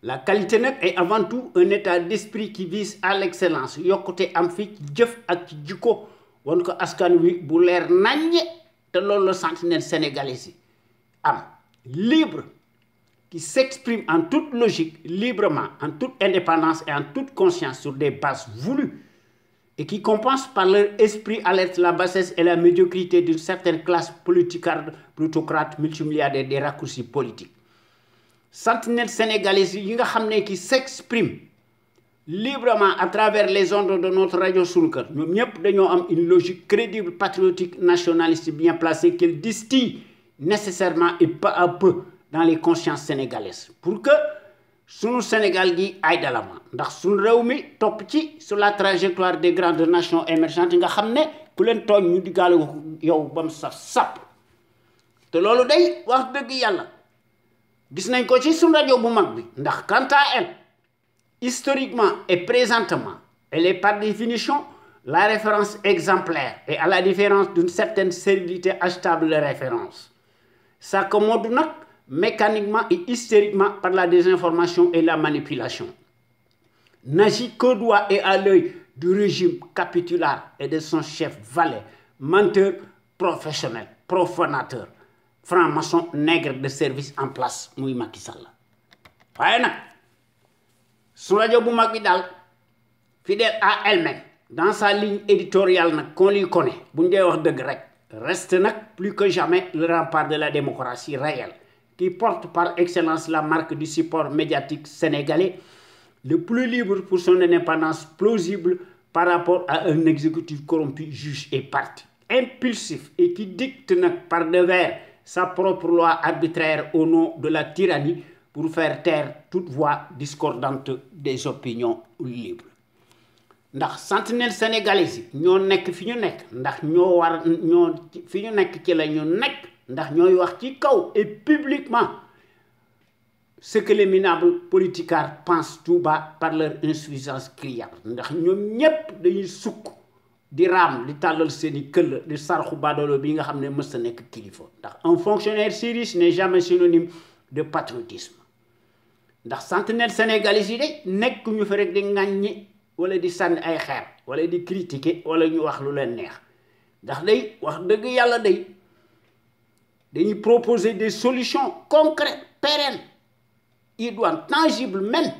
Speaker 1: la qualité nag est avant tout un état d'esprit qui vise à l'excellence yokkute am fi ci jëf ak ci jikko won ko askan wi bu leer naññe te loolu la sentinelle sénégalais yi am libre qui s'exprime en toute logique librement en toute indépendance et en toute conscience sur des bases voulues et qui compensent par leur esprit alerte la bassesse et la médiocrité d'une certaine classe politicarde plutocrate multimilliardaire des raccourcis politiques sentinelle sénégalais yi nga xam ne qui s'exprime librement à travers les ondes de notre radio sunu kër ñoom ñëpp dañoo am une logique crédible patriotique nationaliste bien placée qu'elle distille nécessairement et peu à peu dans les consciences sénégalaises pour que sunu Sénégal gi ay dalama ndax sunu réew mi topp ci sur la trajectoire des grandes nations émergentes nga xam ne ku leen tooñ ñu diggaale ko yow ba mu sap te loolu day wax dëgg yàlla gis nañ ko ci sunu rajo bu mag bi ndax quant à elle historiquement et présentement elle est par définition la référence exemplaire et à la différence d'une certaine stérilité achetable de référence s'accommode nag mécaniquement et hystériquement par la désinformation et la manipulation. N'agit qu'au doigt et à l'œil du régime capitulaire et de son chef valet, menteur professionnel, profanateur, franc-maçon nègre de service en place, muy Macky Sall. Waaye nag su rajo bu mag bi daal fidèle à elle-même dans sa ligne éditoriale qu'on lui connaît bu ñu dee wax dëgg rek reste plus que jamais le rempart de la démocratie réelle qui porte par excellence la marque du support médiatique sénégalais le plus libre pour son indépendance plausible par rapport à un exécutif corrompu, juge et parti, impulsif et qui dicte par devers sa propre loi arbitraire au nom de la tyrannie pour faire taire toute voix discordante des opinions libres. Ndax sentinelle sénégalais yi ñoo nekk fi ñu nekk ndax ñoo war ñoo fi ñu nekk ci la ñu nekk ndax ñooy wax ci kaw et publiquement ce que les minables politicards pensent tout bas par leur insuffisance criarde ndax ñoom ñépp dañuy sukk di raam di tàllal seeni këll di sarxu baadolo bi nga xam ne mës a nekk kilifa ndax un fonctionnaire si riche n'est jamais synonyme de patriotisme ndax sentinelle sénégalais yi de nekk ñu fa rek di ŋàññi wala di sànni ay xeer wala di critiquer wala ñu wax lu leen neex ndax day wax dëgg yàlla day dañuy proposer des solutions concrètes pérennes idoines tangibles même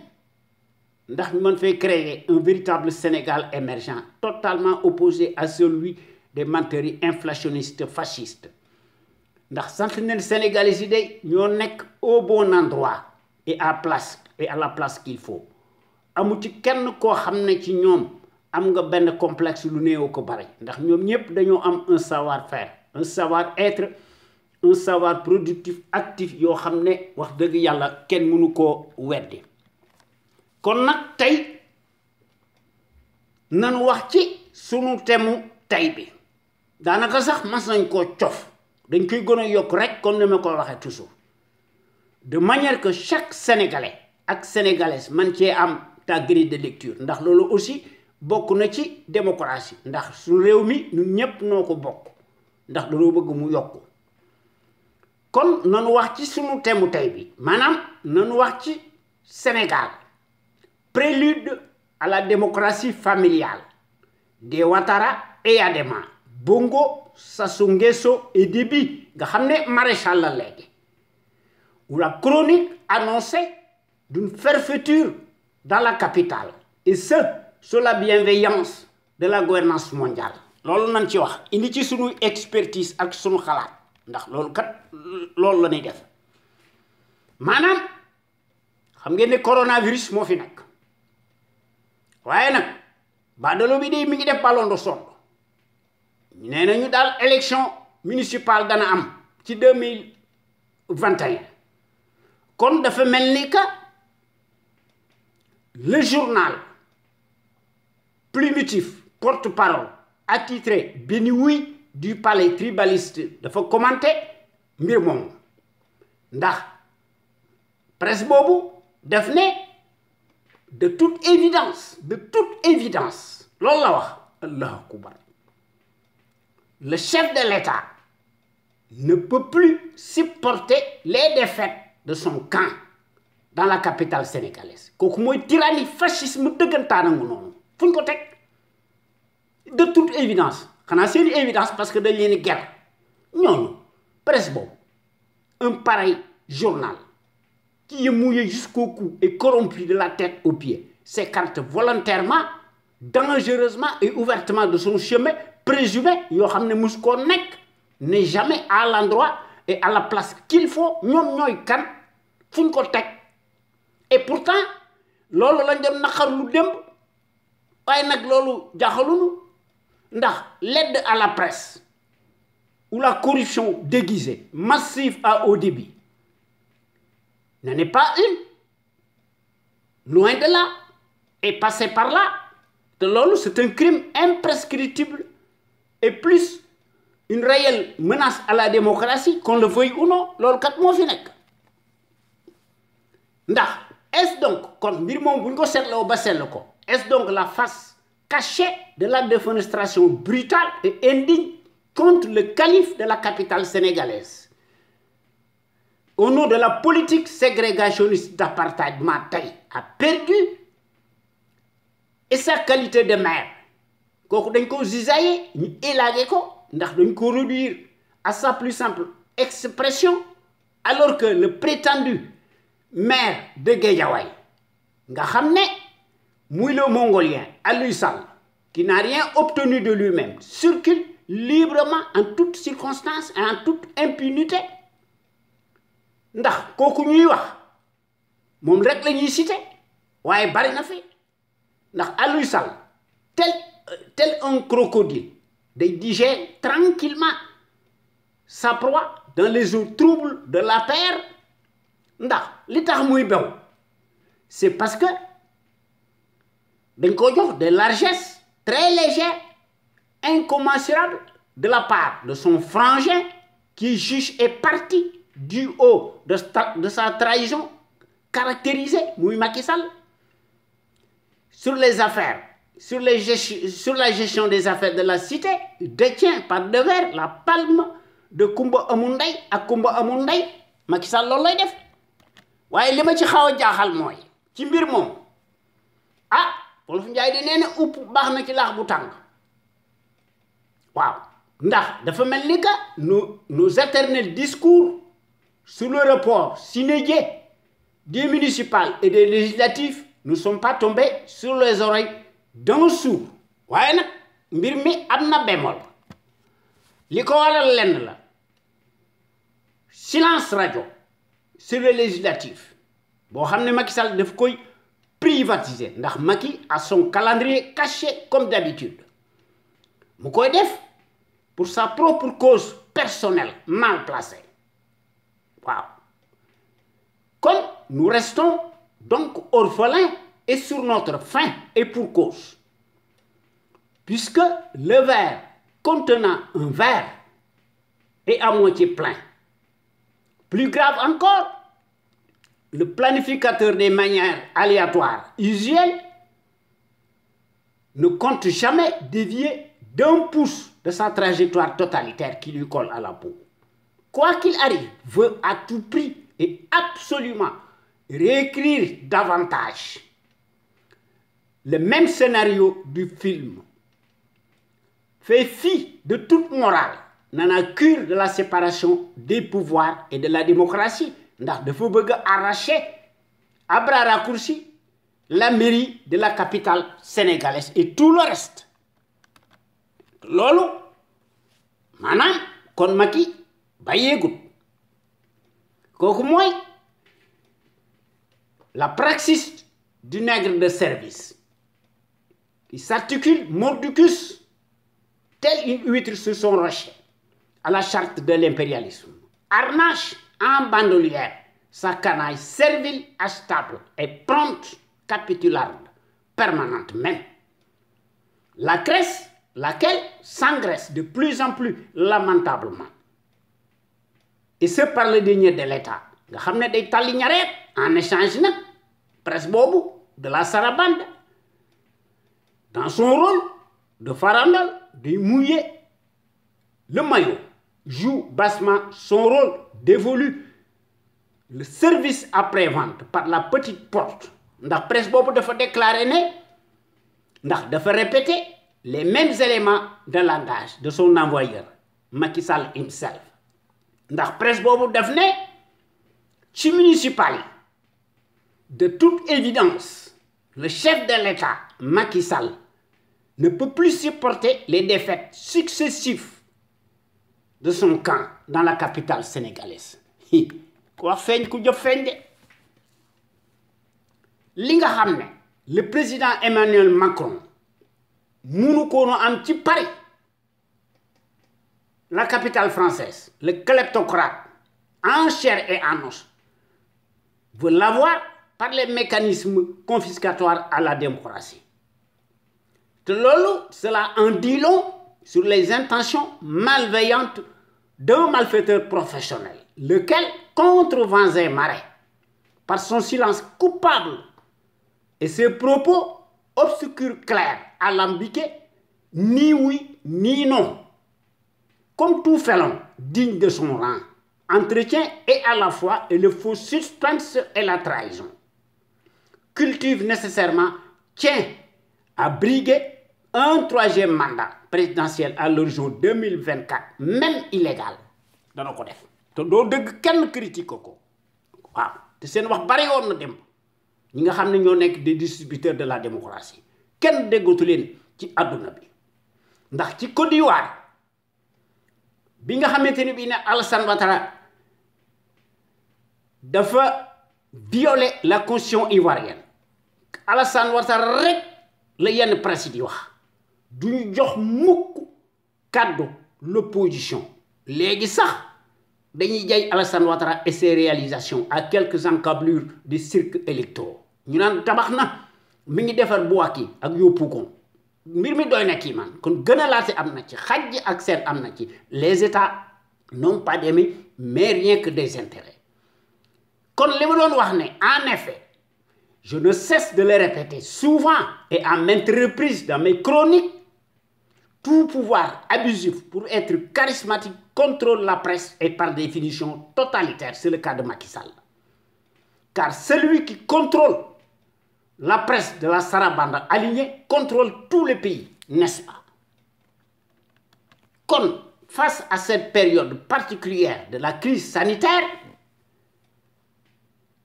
Speaker 1: ndax ñu mën fay créer un véritable Sénégal émergent totalement opposé à celui des menteries inflationnistes fascistes ndax sentinelle sénégalais yi day ñoo nekk au bon endroit et à la place qu'il faut amu ci kenn koo xam ne ci ñoom am nga benn complexe lu néew ko bari ndax ñoom ñépp dañoo am un savoir-faire un savoir-être un savoir productif actif yoo xam ne wax dëgg yàlla kenn mënu koo weddi kon nag tey nanu wax ci sunu temu tey bi daanaka sax mas nañ koo cof dañ koy gën a yokk rek comme ni ma ko waxee toujours de manière que chaque sénégalais ak sénégalaise man cee am ta grille de lecture ndax loolu aussi bokk na ci démocratie ndax su réew mi ñun ñépp noo ko bokk ndax dañoo bëgg mu yokku kon nanu wax ci sunu temu tey bi maanaam nanu wax ci Sénégal prélude à la démocratie familiale des Ouattara et Adema Bongo Sassou Nguesso et Déby nga xam ne maréchal la léegi ou la chronique annoncée d'une fermeture dans la capitale et ce sous la bienveillance de la gouvernance mondiale loolu nañ ci wax indi ci sunu expertise ak sunu xalaat ndax loolu kat loolu la ñuy def maanaam xam ngeen ne coronavirus moo fi nekk waaye nag baadalo bi de mi ngi def ballon de sonde nee nañu daal élection municipale dana am ci 2021 kon dafa mel ni que le journal primitif porte-parole attitré Benioui du palais tribaliste dafa commenter mbir moomu ndax presse boobu def ne de toute évidence loolu la wax Allahu akbar le chef de l'État ne peut plus supporter les défaites de son camp dans la capitale sénégalaise kooku mooy tyrannie fascisme dëggantaan a ngu noonu fu ñu ko teg de toute évidence xanaa seeni évidence parce que dañ leen di ger ñooñu presse boobu un pareil journal qui est mouillé jusqu'au cou et corrompu de la tête aux pieds s'écarte volontairement dangereusement et ouvertement de son chemin présumé yoo xam ne mus koo nekk n'est jamais à l'endroit et à la place qu'il faut ñoom ñooy kan fu ñu ko teg et pourtant loolu lañ doon naqar lu démb waaye nag loolu jaaxalunu ndax l'aide à la presse ou la corruption déguisée massive à haut débit n'en est pas une loin de là et passer par là te loolu c'est un crime imprescriptible et plus une réelle menace à la démocratie qu'on le veuille ou non loolu kat moo fi nekk ndax est-ce donc kon mbir moom bu ñu ko seetloo ba seetlu ko est-ce donc la face cachée de la défenestration brutale et indigne contre le calife de la capitale sénégalaise au nom de la politique ségrégationniste d'apartheid Matay a perdu et sa qualité de maire kooku dañ ko zisaye ñu élagué ko ndax dañ ko réduire à sa plus simple expression alors que le prétendu maire de Guédiawaye nga xam ne muy le Mongolien Aliou Sall qui n'a rien obtenu de lui-même circule librement en toutes circonstances et en toute impunité ndax kooku ñuy wax moom rek la ñuy cité waaye bari na fi ndax Aliou Sall tel un crocodile day digère tranquillement sa proie dans les eaux troubles de la terre ndax li tax muy bew c'est parce que dañ ko jox des largesses très légères incommensurables de la part de son frangin qui juge est parti du haut de sa trahison caractérisée muy Macky Sall sur les affaires sur la gestion des affaires de la cité détient par devers la palme de Kumba amul ndey ak Kumba amul ndey Macky Sall loolu lay def waaye li ma ci xaw a jaaxal mooy ci mbir moom ah Wolof Njaay di nee na upp baax na ci laax bu tàng waaw ndax dafa mel ni que nos éternels discours sur le report sine-die des municipales et des législatives ne sont pas tombés sur les oreilles d'un sourd waaye nag mbir mi am na bémol li ko waral lenn la silence radio sur les législatives boo xam ne Macky Sall daf koy privatiser ndax Macky a son calendrier caché comme d'habitude mu koy def pour sa propre cause personnelle mal placée waaw kon nous restons donc orphelins et sur notre faim et pour cause puisque le verre contenant un verre est à moitié plein. Plus grave encore, le planificateur des manières aléatoires usuelles ne compte jamais dévier d'un pouce de sa trajectoire totalitaire qui lui colle à la peau. Quoi qu'il arrive, veut à tout prix et absolument réécrire davantage le même scénario du film. Fait fi de toute morale, n'en a cure de la séparation des pouvoirs et de la démocratie ndax dafa bëgg a arracher à bras raccourcis la mairie de la capitale sénégalaise et tout le reste loolu maanaam kon Macky bàyyeegut kooku mooy la praxis du nègre de service qui s'articule mordicus tel une huître sur son rocher à la charte de l'impérialisme harnache en bandoulière sa canaille servile, achetable et prompte capitularde permanente même. La Grèce, laquelle s'engraisse de plus en plus lamentablement. Et ce par le denier de l'État. Nga xam ne day tàlli ñareet en échange nag presse boobu de la sarabande dans son rôle de farandole de mouiller le maillot joue bassement son rôle dévolu le service après-vente par la petite porte ndax presse boobu dafa déclarer ne ndax dafa répéter les mêmes éléments de langage de son envoyeur Macky Sall himself ndax presse boobu daf ne ci municipal yi de toute évidence le chef de l'État Macky Sall ne peut plus supporter les défaites successives de son camp dans la capitale sénégalaise ku wax feeñ ku jëf feeñ de li nga xam ne le président Emmanuel Macron munu ko am ci Paris la capitale française le kleptocrate en chair et en os veut l'avoir par les mécanismes confiscatoires à la démocratie te loolu cela en dit long sur les intentions malveillantes d'un malfaiteur professionnel lequel, contre vents et marées, par son silence coupable et ses propos obscurs clairs, alambiqués, ni oui, ni non, comme tout félon digne de son rang, entretient et à la fois et le faux suspense et la trahison, cultive nécessairement, tient à briguer un troisième mandat présidentiel à l'horizon 2024, même illégal. dana ko def te doo dëgg kenn critique ko waaw te seen wax bari woon na dem ñi nga xam ne ñoo nekk des distributeurs de la démocratie kenn déggatu leen ci àdduna bi ndax ci Côte d'Ivoire bi nga xamante ni bii ne Alassane Ouattara dafa violer la constitution ivoirienne Alassane Ouattara rek la yenn presse di wax duñu jox mukk kàddu l'opposition léegi sax dañuy jay Alassane Ouattara et ses réalisations à quelques encablures des cirques électoraux ñu naan tabax na mi ngi defar Bouaké ak Yopougon mbir mi doy na kii man kon gën a laate am na ci xajj ak seet am na ci les états n'ont pas d'amis mais rien que des intérêts kon li ma doon wax ne en effet je ne cesse de le répéter souvent et à maintes reprises dans mes chroniques. Tout pouvoir abusif pour être charismatique contrôle la presse et par définition totalitaire. C'est le cas de Macky Sall. Car celui qui contrôle la presse de la Sarabande alignée contrôle tout le pays, n'est-ce pas? Comme face à cette période particulière de la crise sanitaire,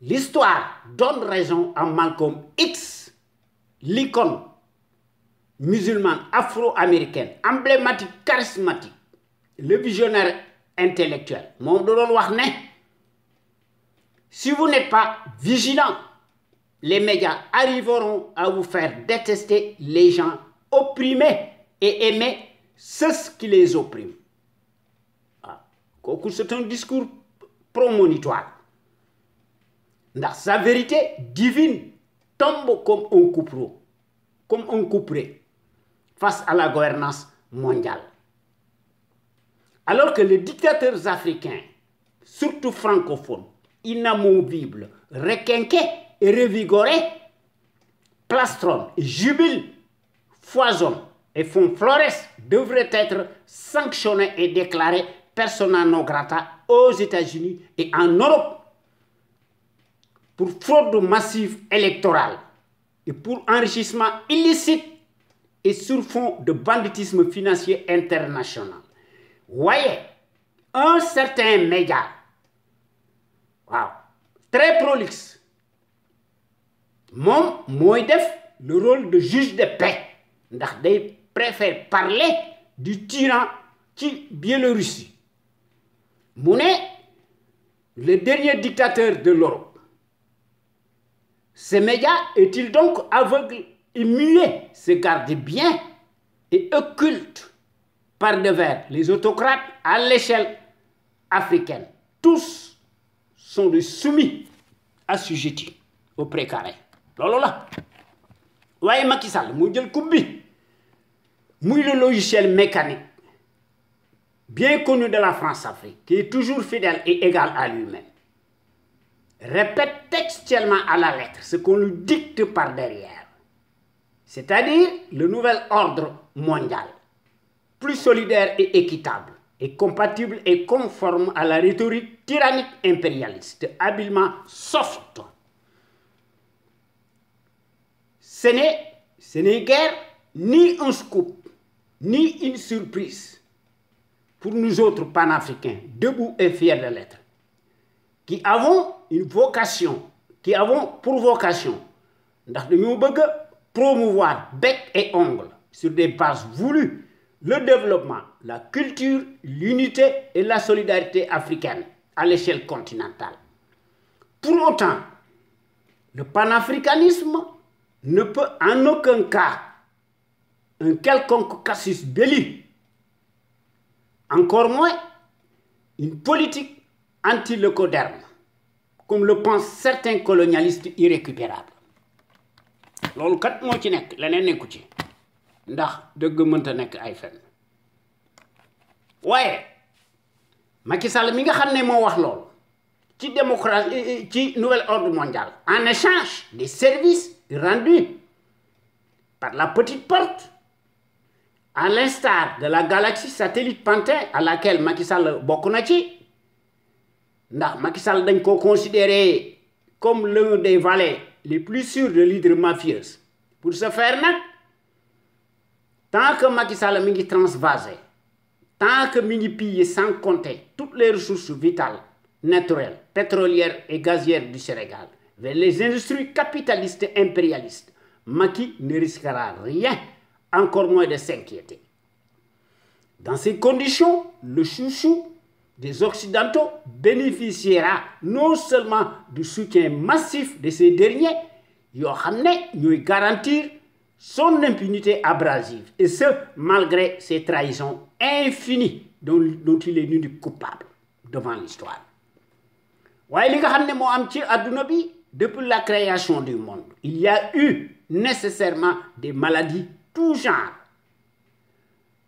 Speaker 1: l'histoire donne raison à Malcolm X, l'icône musulmane afro-américaine, emblématique, charismatique, le visionnaire intellectuel. Mon doon wax ne si vous n'êtes pas vigilant, les médias arriveront à vous faire détester les gens opprimés et aimer ceux qui les oppriment. Ah, c'est un discours prémonitoire. Ndax sa vérité divine tombe comme un coupeau, comme un couperet face à la gouvernance mondiale. Alors que les dictateurs africains, surtout francophones, inamovibles, requinqués et revigorés, plastronnent, jubilent, foisonnent et font florès, devraient être sanctionnés et déclarés persona non grata aux États-Unis et en Europe pour fraude massive électorale et pour enrichissement illicite et sur fond de banditisme financier international. Voyez, un certain média, wow, très prolixe, moom mooy def le rôle de juge de paix ndax day préfère parler du tyran ci Biélorussie. Mu ne le dernier dictateur de l'Europe. Ce média est-il donc aveugle et muet, se garde bien et occulte par devers les autocrates à l'échelle africaine. Tous sont des soumis assujettis au précaré. Loolu la waaye Macky Sall mu jël coupe bi muy le logiciel mécanique bien connu de la France-Afrique qui est toujours fidèle et égal à lui-même. Répète textuellement à la lettre ce qu'on lui dicte par derrière, c'est-à-dire le nouvel ordre mondial, plus solidaire et équitable, et compatible et conforme à la rhétorique tyrannique impérialiste, habilement soft. Ce n'est guère ni un scoop, ni une surprise pour nous autres panafricains, debout et fiers de l'être, qui avons pour vocation ndax dañoo bëgg a promouvoir bec et ongle sur des bases voulues le développement, la culture, l'unité et la solidarité africaine à l'échelle continentale. Pour autant, le panafricanisme ne peut en aucun cas un quelconque casus belli, encore moins une politique anti-leucoderme, comme le pensent certains colonialistes irrécupérables. Loolu kat moo ci nekk leneen nekku ci ndax dëgg mënta nekk ay fen waaye Macky Sall mi nga xam ne moo wax loolu ci démocratie ci nouvel ordre mondial en échange des services rendus par la petite porte à l'instar de la galaxie satellite Pantin à laquelle Macky Sall bokk na ci ndax Macky Sall dañ ko considéré comme l'un des valets les plus sûrs de l'hydre mafieuse. Pour ce faire nag tant que Macky Sall mi ngi transvaser, tant que mi ngi piller sans compter toutes les ressources vitales, naturelles, pétrolières et gazières du Sénégal vers les industries capitalistes et impérialistes, Macky ne risquera rien, encore moins de s'inquiéter. Dans ces conditions, le chouchou des Occidentaux bénéficiera non seulement du soutien massif de ces derniers, yoo xam ne ñooy garantir son impunité abrasive, et ce, malgré ses trahisons infinies dont il est nul coupable devant l'histoire. waaye li nga xam ne moo am ci adduna bi depuis la création du monde, il y a eu nécessairement des maladies tout genre.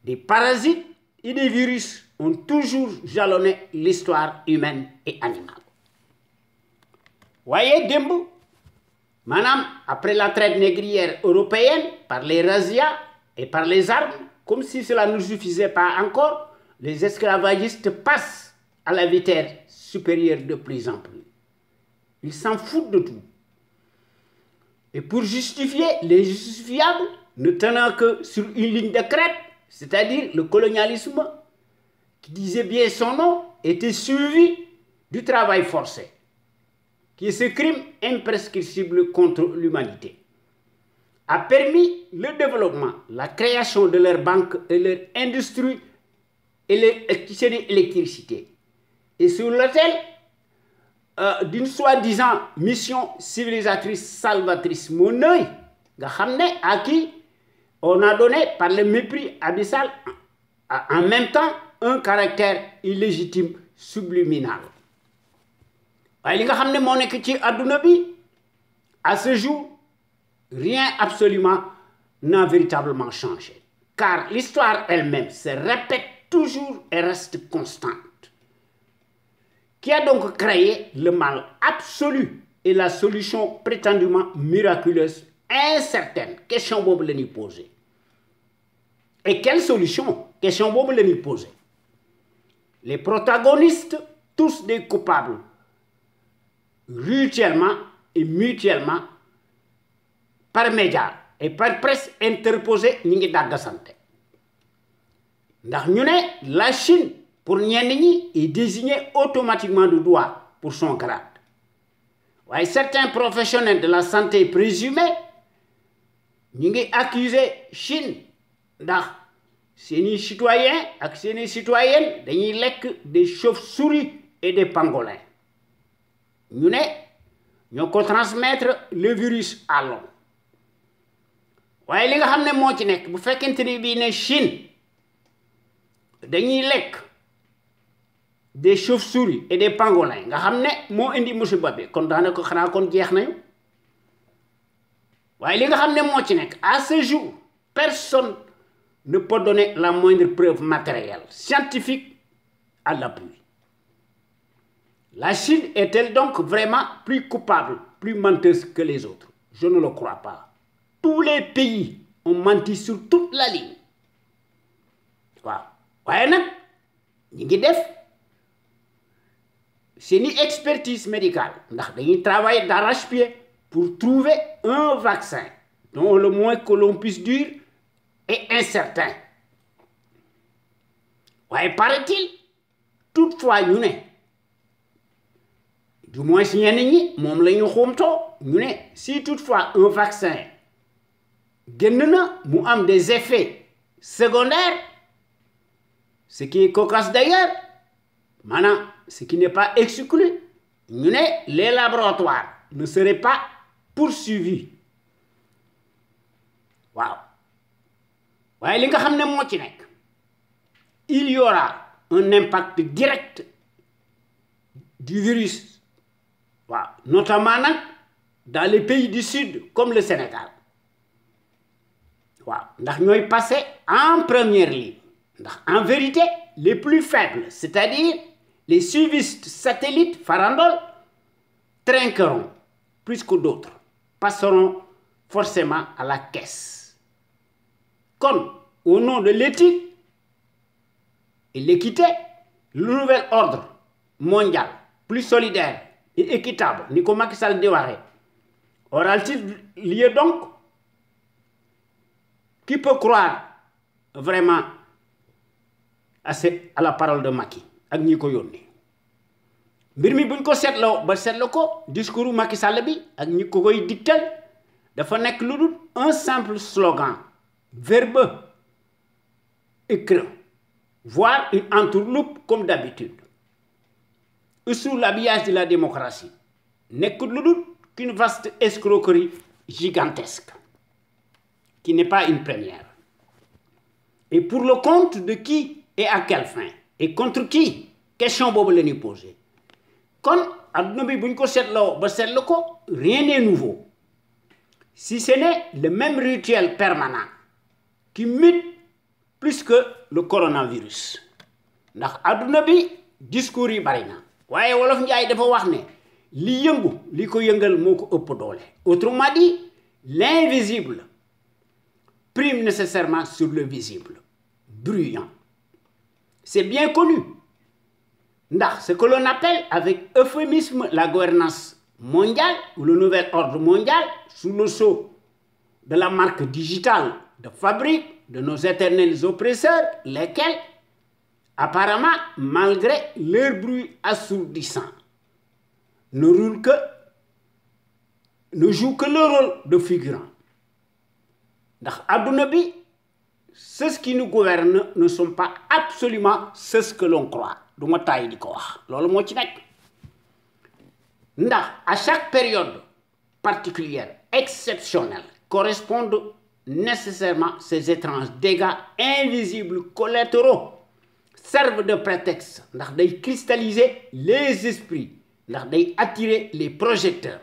Speaker 1: Des parasites et des virus ont toujours jalonné l'histoire humaine et animale. Voyez, démb, madame, après la traite négrière européenne, par les razzias et par les armes, comme si cela ne suffisait pas encore, les esclavagistes passent à la vitesse supérieure de plus en plus. Ils s'en foutent de tout. Et pour justifier les justifiables, ne tenant que sur une ligne de crête, c'est-à-dire le colonialisme, qui disait bien son nom, était suivi du travail forcé, qui est ce crime imprescriptible contre l'humanité, a permis le développement, la création de leurs banques et leur industrie et l'électricité. Et sur l'autel d'une soi-disant mission civilisatrice salvatrice monnaie, à qui on a donné par le mépris abyssal en même temps un caractère illégitime subliminal. waaye li nga xam ne moo nekk ci adduna bi à ce jour rien absolument n'a véritablement changé, car l'histoire elle-même se répète toujours et reste constante. Qui a donc créé le mal absolu et la solution prétendument miraculeuse incertaine? Question boobu la ñuy poser. Et quelle solution? Question boobu la ñuy poser. Les protagonistes, tous des coupables, rituellement et mutuellement, par médias et par presse interposée, ñi ngi dàggasante. Ndax ñu ne la Chine, pour ñenn ñi, est désignée automatiquement du doigt pour son grade. waaye certains professionnels de la santé présumés ñi ngi accuser Chine ndax seeni citoyens ak seeni citoyennes dañuy lekk des chauves-souris et des pangolins. ñu ne ñoo ko transmettre le virus à l'homme. waaye li nga xam ne moo ci nekk bu fekkente ni bii ne Chine dañuy lekk des chauves-souris et des pangolins nga xam ne moo indi musiba bi kon daanaka xanaa kon jeex nañu. waaye li nga xam ne moo ci nekk à ce jour personne ne peut donner la moindre preuve matérielle scientifique à l'appui. La Chine est-elle donc vraiment plus coupable, plus menteuse que les autres? Je ne le crois pas. Tous les pays ont menti sur toute la ligne. waaw waaye nag ñi ngi def seeni expertise médicale ndax dañuy travailler d'arrache-pied pour trouver un vaccin dont le moins que l'on puisse dire est incertain. waaye paraît-il toutefois ñu ne du moins si ñenn ñi moom la ñu xumtoo ñu ne si toutefois un vaccin génn na mu am des effets secondaires, ce qui est cocasse d'ailleurs, maanaam ce qui n'est pas exclu, ñu ne les laboratoires ne seraient pas poursuivis. waaw waaye li nga xam ne moo ci nekk il y aura un impact direct du virus, waaw notamment nag dans les pays du sud comme le Sénégal. waaw ndax ñooy passer en première ligne ndax en vérité les plus faibles, c'est-à-dire les suivistes satellites farandoles, trinqueront plus que d'autres, passeront forcément à la caisse. Comme au nom de l'éthique et l'équité, le nouvel ordre mondial plus solidaire et équitable, ni ko Macky Sall di waxee, aura-t-il lieu donc? Qui peut croire vraiment à la parole de Macky ak ñi ko yónni? Mbir mi buñ ko seetloo ba seetlu ko discours Macky Sall bi ak ñi ko koy dictel dafa nekk lu dul un simple slogan verbeux écrit, voire une entourloupe comme d'habitude. Sous l'habillage de la démocratie, n'est qu'une vaste escroquerie gigantesque, qui n'est pas une première. Et pour le compte de qui et à quelle fin? Et contre qui? Question bobo la ñuy poser. Kon adduna bi buñ ko seetloo ba seetlu ko, rien n'est nouveau. Si ce n'est le même rituel permanent qui mute plus que le coronavirus. Ndax adduna bi discours yi bari na. Waaye wolof njaay dafa wax ne li yëngu li ko yëngal moo ko ëpp doole. Autrement dit, l'invisible prime nécessairement sur le visible, bruyant. C'est bien connu. Ndax ce que l'on appelle avec euphémisme la gouvernance mondiale ou le nouvel ordre mondial sous le sceau de la marque digitale de fabrique de nos éternels oppresseurs, lesquels apparemment, malgré leur bruit assourdissant, ne jouent que le rôle de figurant. Ndax adduna bi, ceux qui nous gouvernent ne sont pas absolument ceux que l'on croit. Du ma tàyyi di ko wax loolu moo ci nekk. Ndax à chaque période particulière, exceptionnelle, correspondent nécessairement ces étranges dégâts invisibles collatéraux servent de prétexte ndax day cristalliser les esprits ndax day attirer les projecteurs.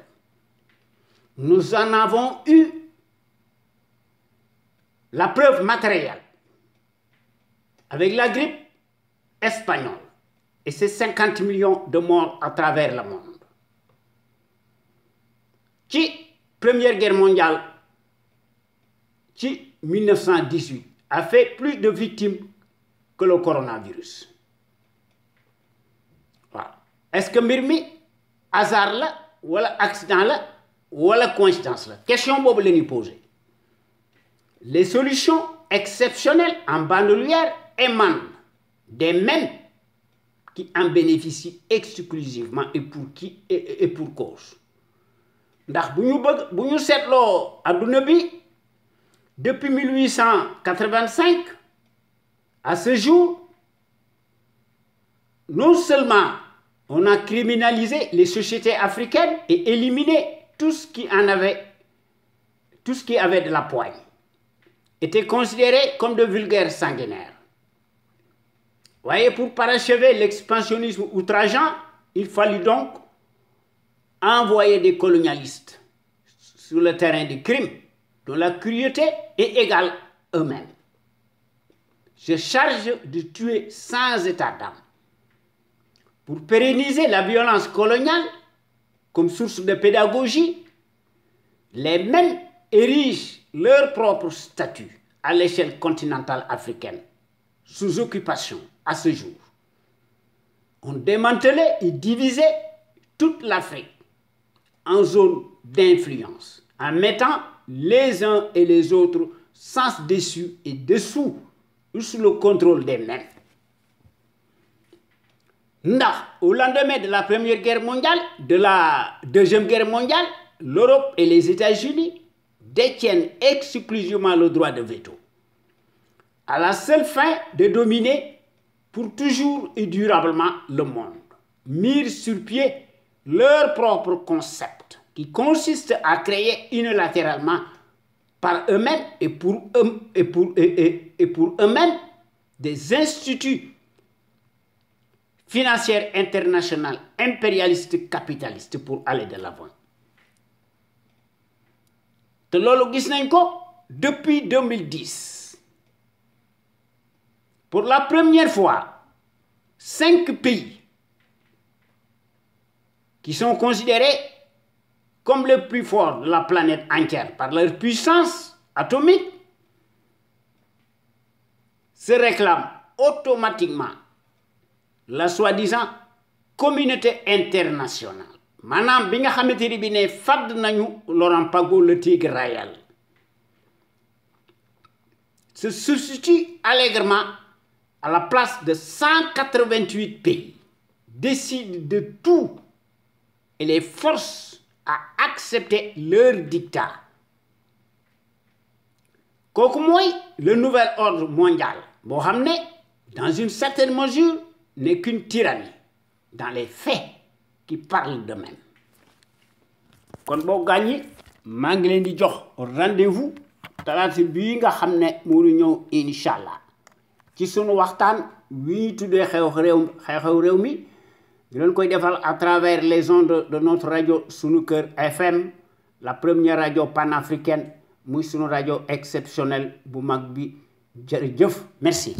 Speaker 1: Nous en avons eu la preuve matérielle avec la grippe espagnole et ses 50 millions de morts à travers le monde. Ci Première Guerre mondiale, ci 1918, a fait plus de victimes que le coronavirus. Waaw. Est-ce que mbir mi hasard la wala accident la wala coïncidence la? Question boobu la ñuy poser. Les solutions exceptionnelles en bandoulière émanent des mêmes qui en bénéficient exclusivement et pour cause. Ndax bu ñu seetloo adduna bi depuis 1885 à ce jour, non seulement on a criminalisé les sociétés africaines et éliminé tout ce qui avait de la poigne, était considéré comme de vulgaires sanguinaires. Voyez, pour parachever l'expansionnisme outrageant, il fallut donc envoyer des colonialistes sur le terrain du crime, dont la cruauté est égale eux-mêmes. Je charge de tuer sans état d'âme. Pour pérenniser la violence coloniale comme source de pédagogie, les mêmes érigent leur propre statut à l'échelle continentale africaine, sous occupation à ce jour. On démantelait et divisait toute l'Afrique en zones d'influence, en mettant les uns et les autres sens dessus et dessous sous le contrôle des mêmes. Ndax, au lendemain de la Première Guerre mondiale, de la Deuxième Guerre mondiale, l'Europe et les États-Unis détiennent exclusivement le droit de veto, à la seule fin de dominer pour toujours et durablement le monde, mirent sur pied leur propre concept, qui consiste à créer unilatéralement par eux-mêmes et pour eux-mêmes des instituts financiers internationaux impérialistes capitalistes pour aller de l'avant. Te loolu gis nañ ko depuis 2010. Pour la première fois, 5 pays qui sont considérés comme les plus forts de la planète entière par leur puissance atomique se réclament automatiquement la soi-disant communauté internationale maanaam bi nga xamante ni bi ne fàdd nañu Laurent Gbagbo le tigre royal se substitue allègrement à la place de 188 pays, décide de tout et les force à accepter leur dictat. Kooku mooy le nouvel ordre mondial boo xam ne dans une certaine mesure n'est qu'une tyrannie dans les faits qui parlent d'eux-mêmes. Kon boo gàññi maa ngi leen di jox rendez-vous talaata bii nga xam ne moo ñëw incha allah ci sunu waxtaan wi tuddee xew-xew réew mi di leen koy defal à travers les ondes de notre radio Sunu Kër FM la première radio panafricaine muy sunu radio exceptionnelle bu mag bi jërëjëf merci.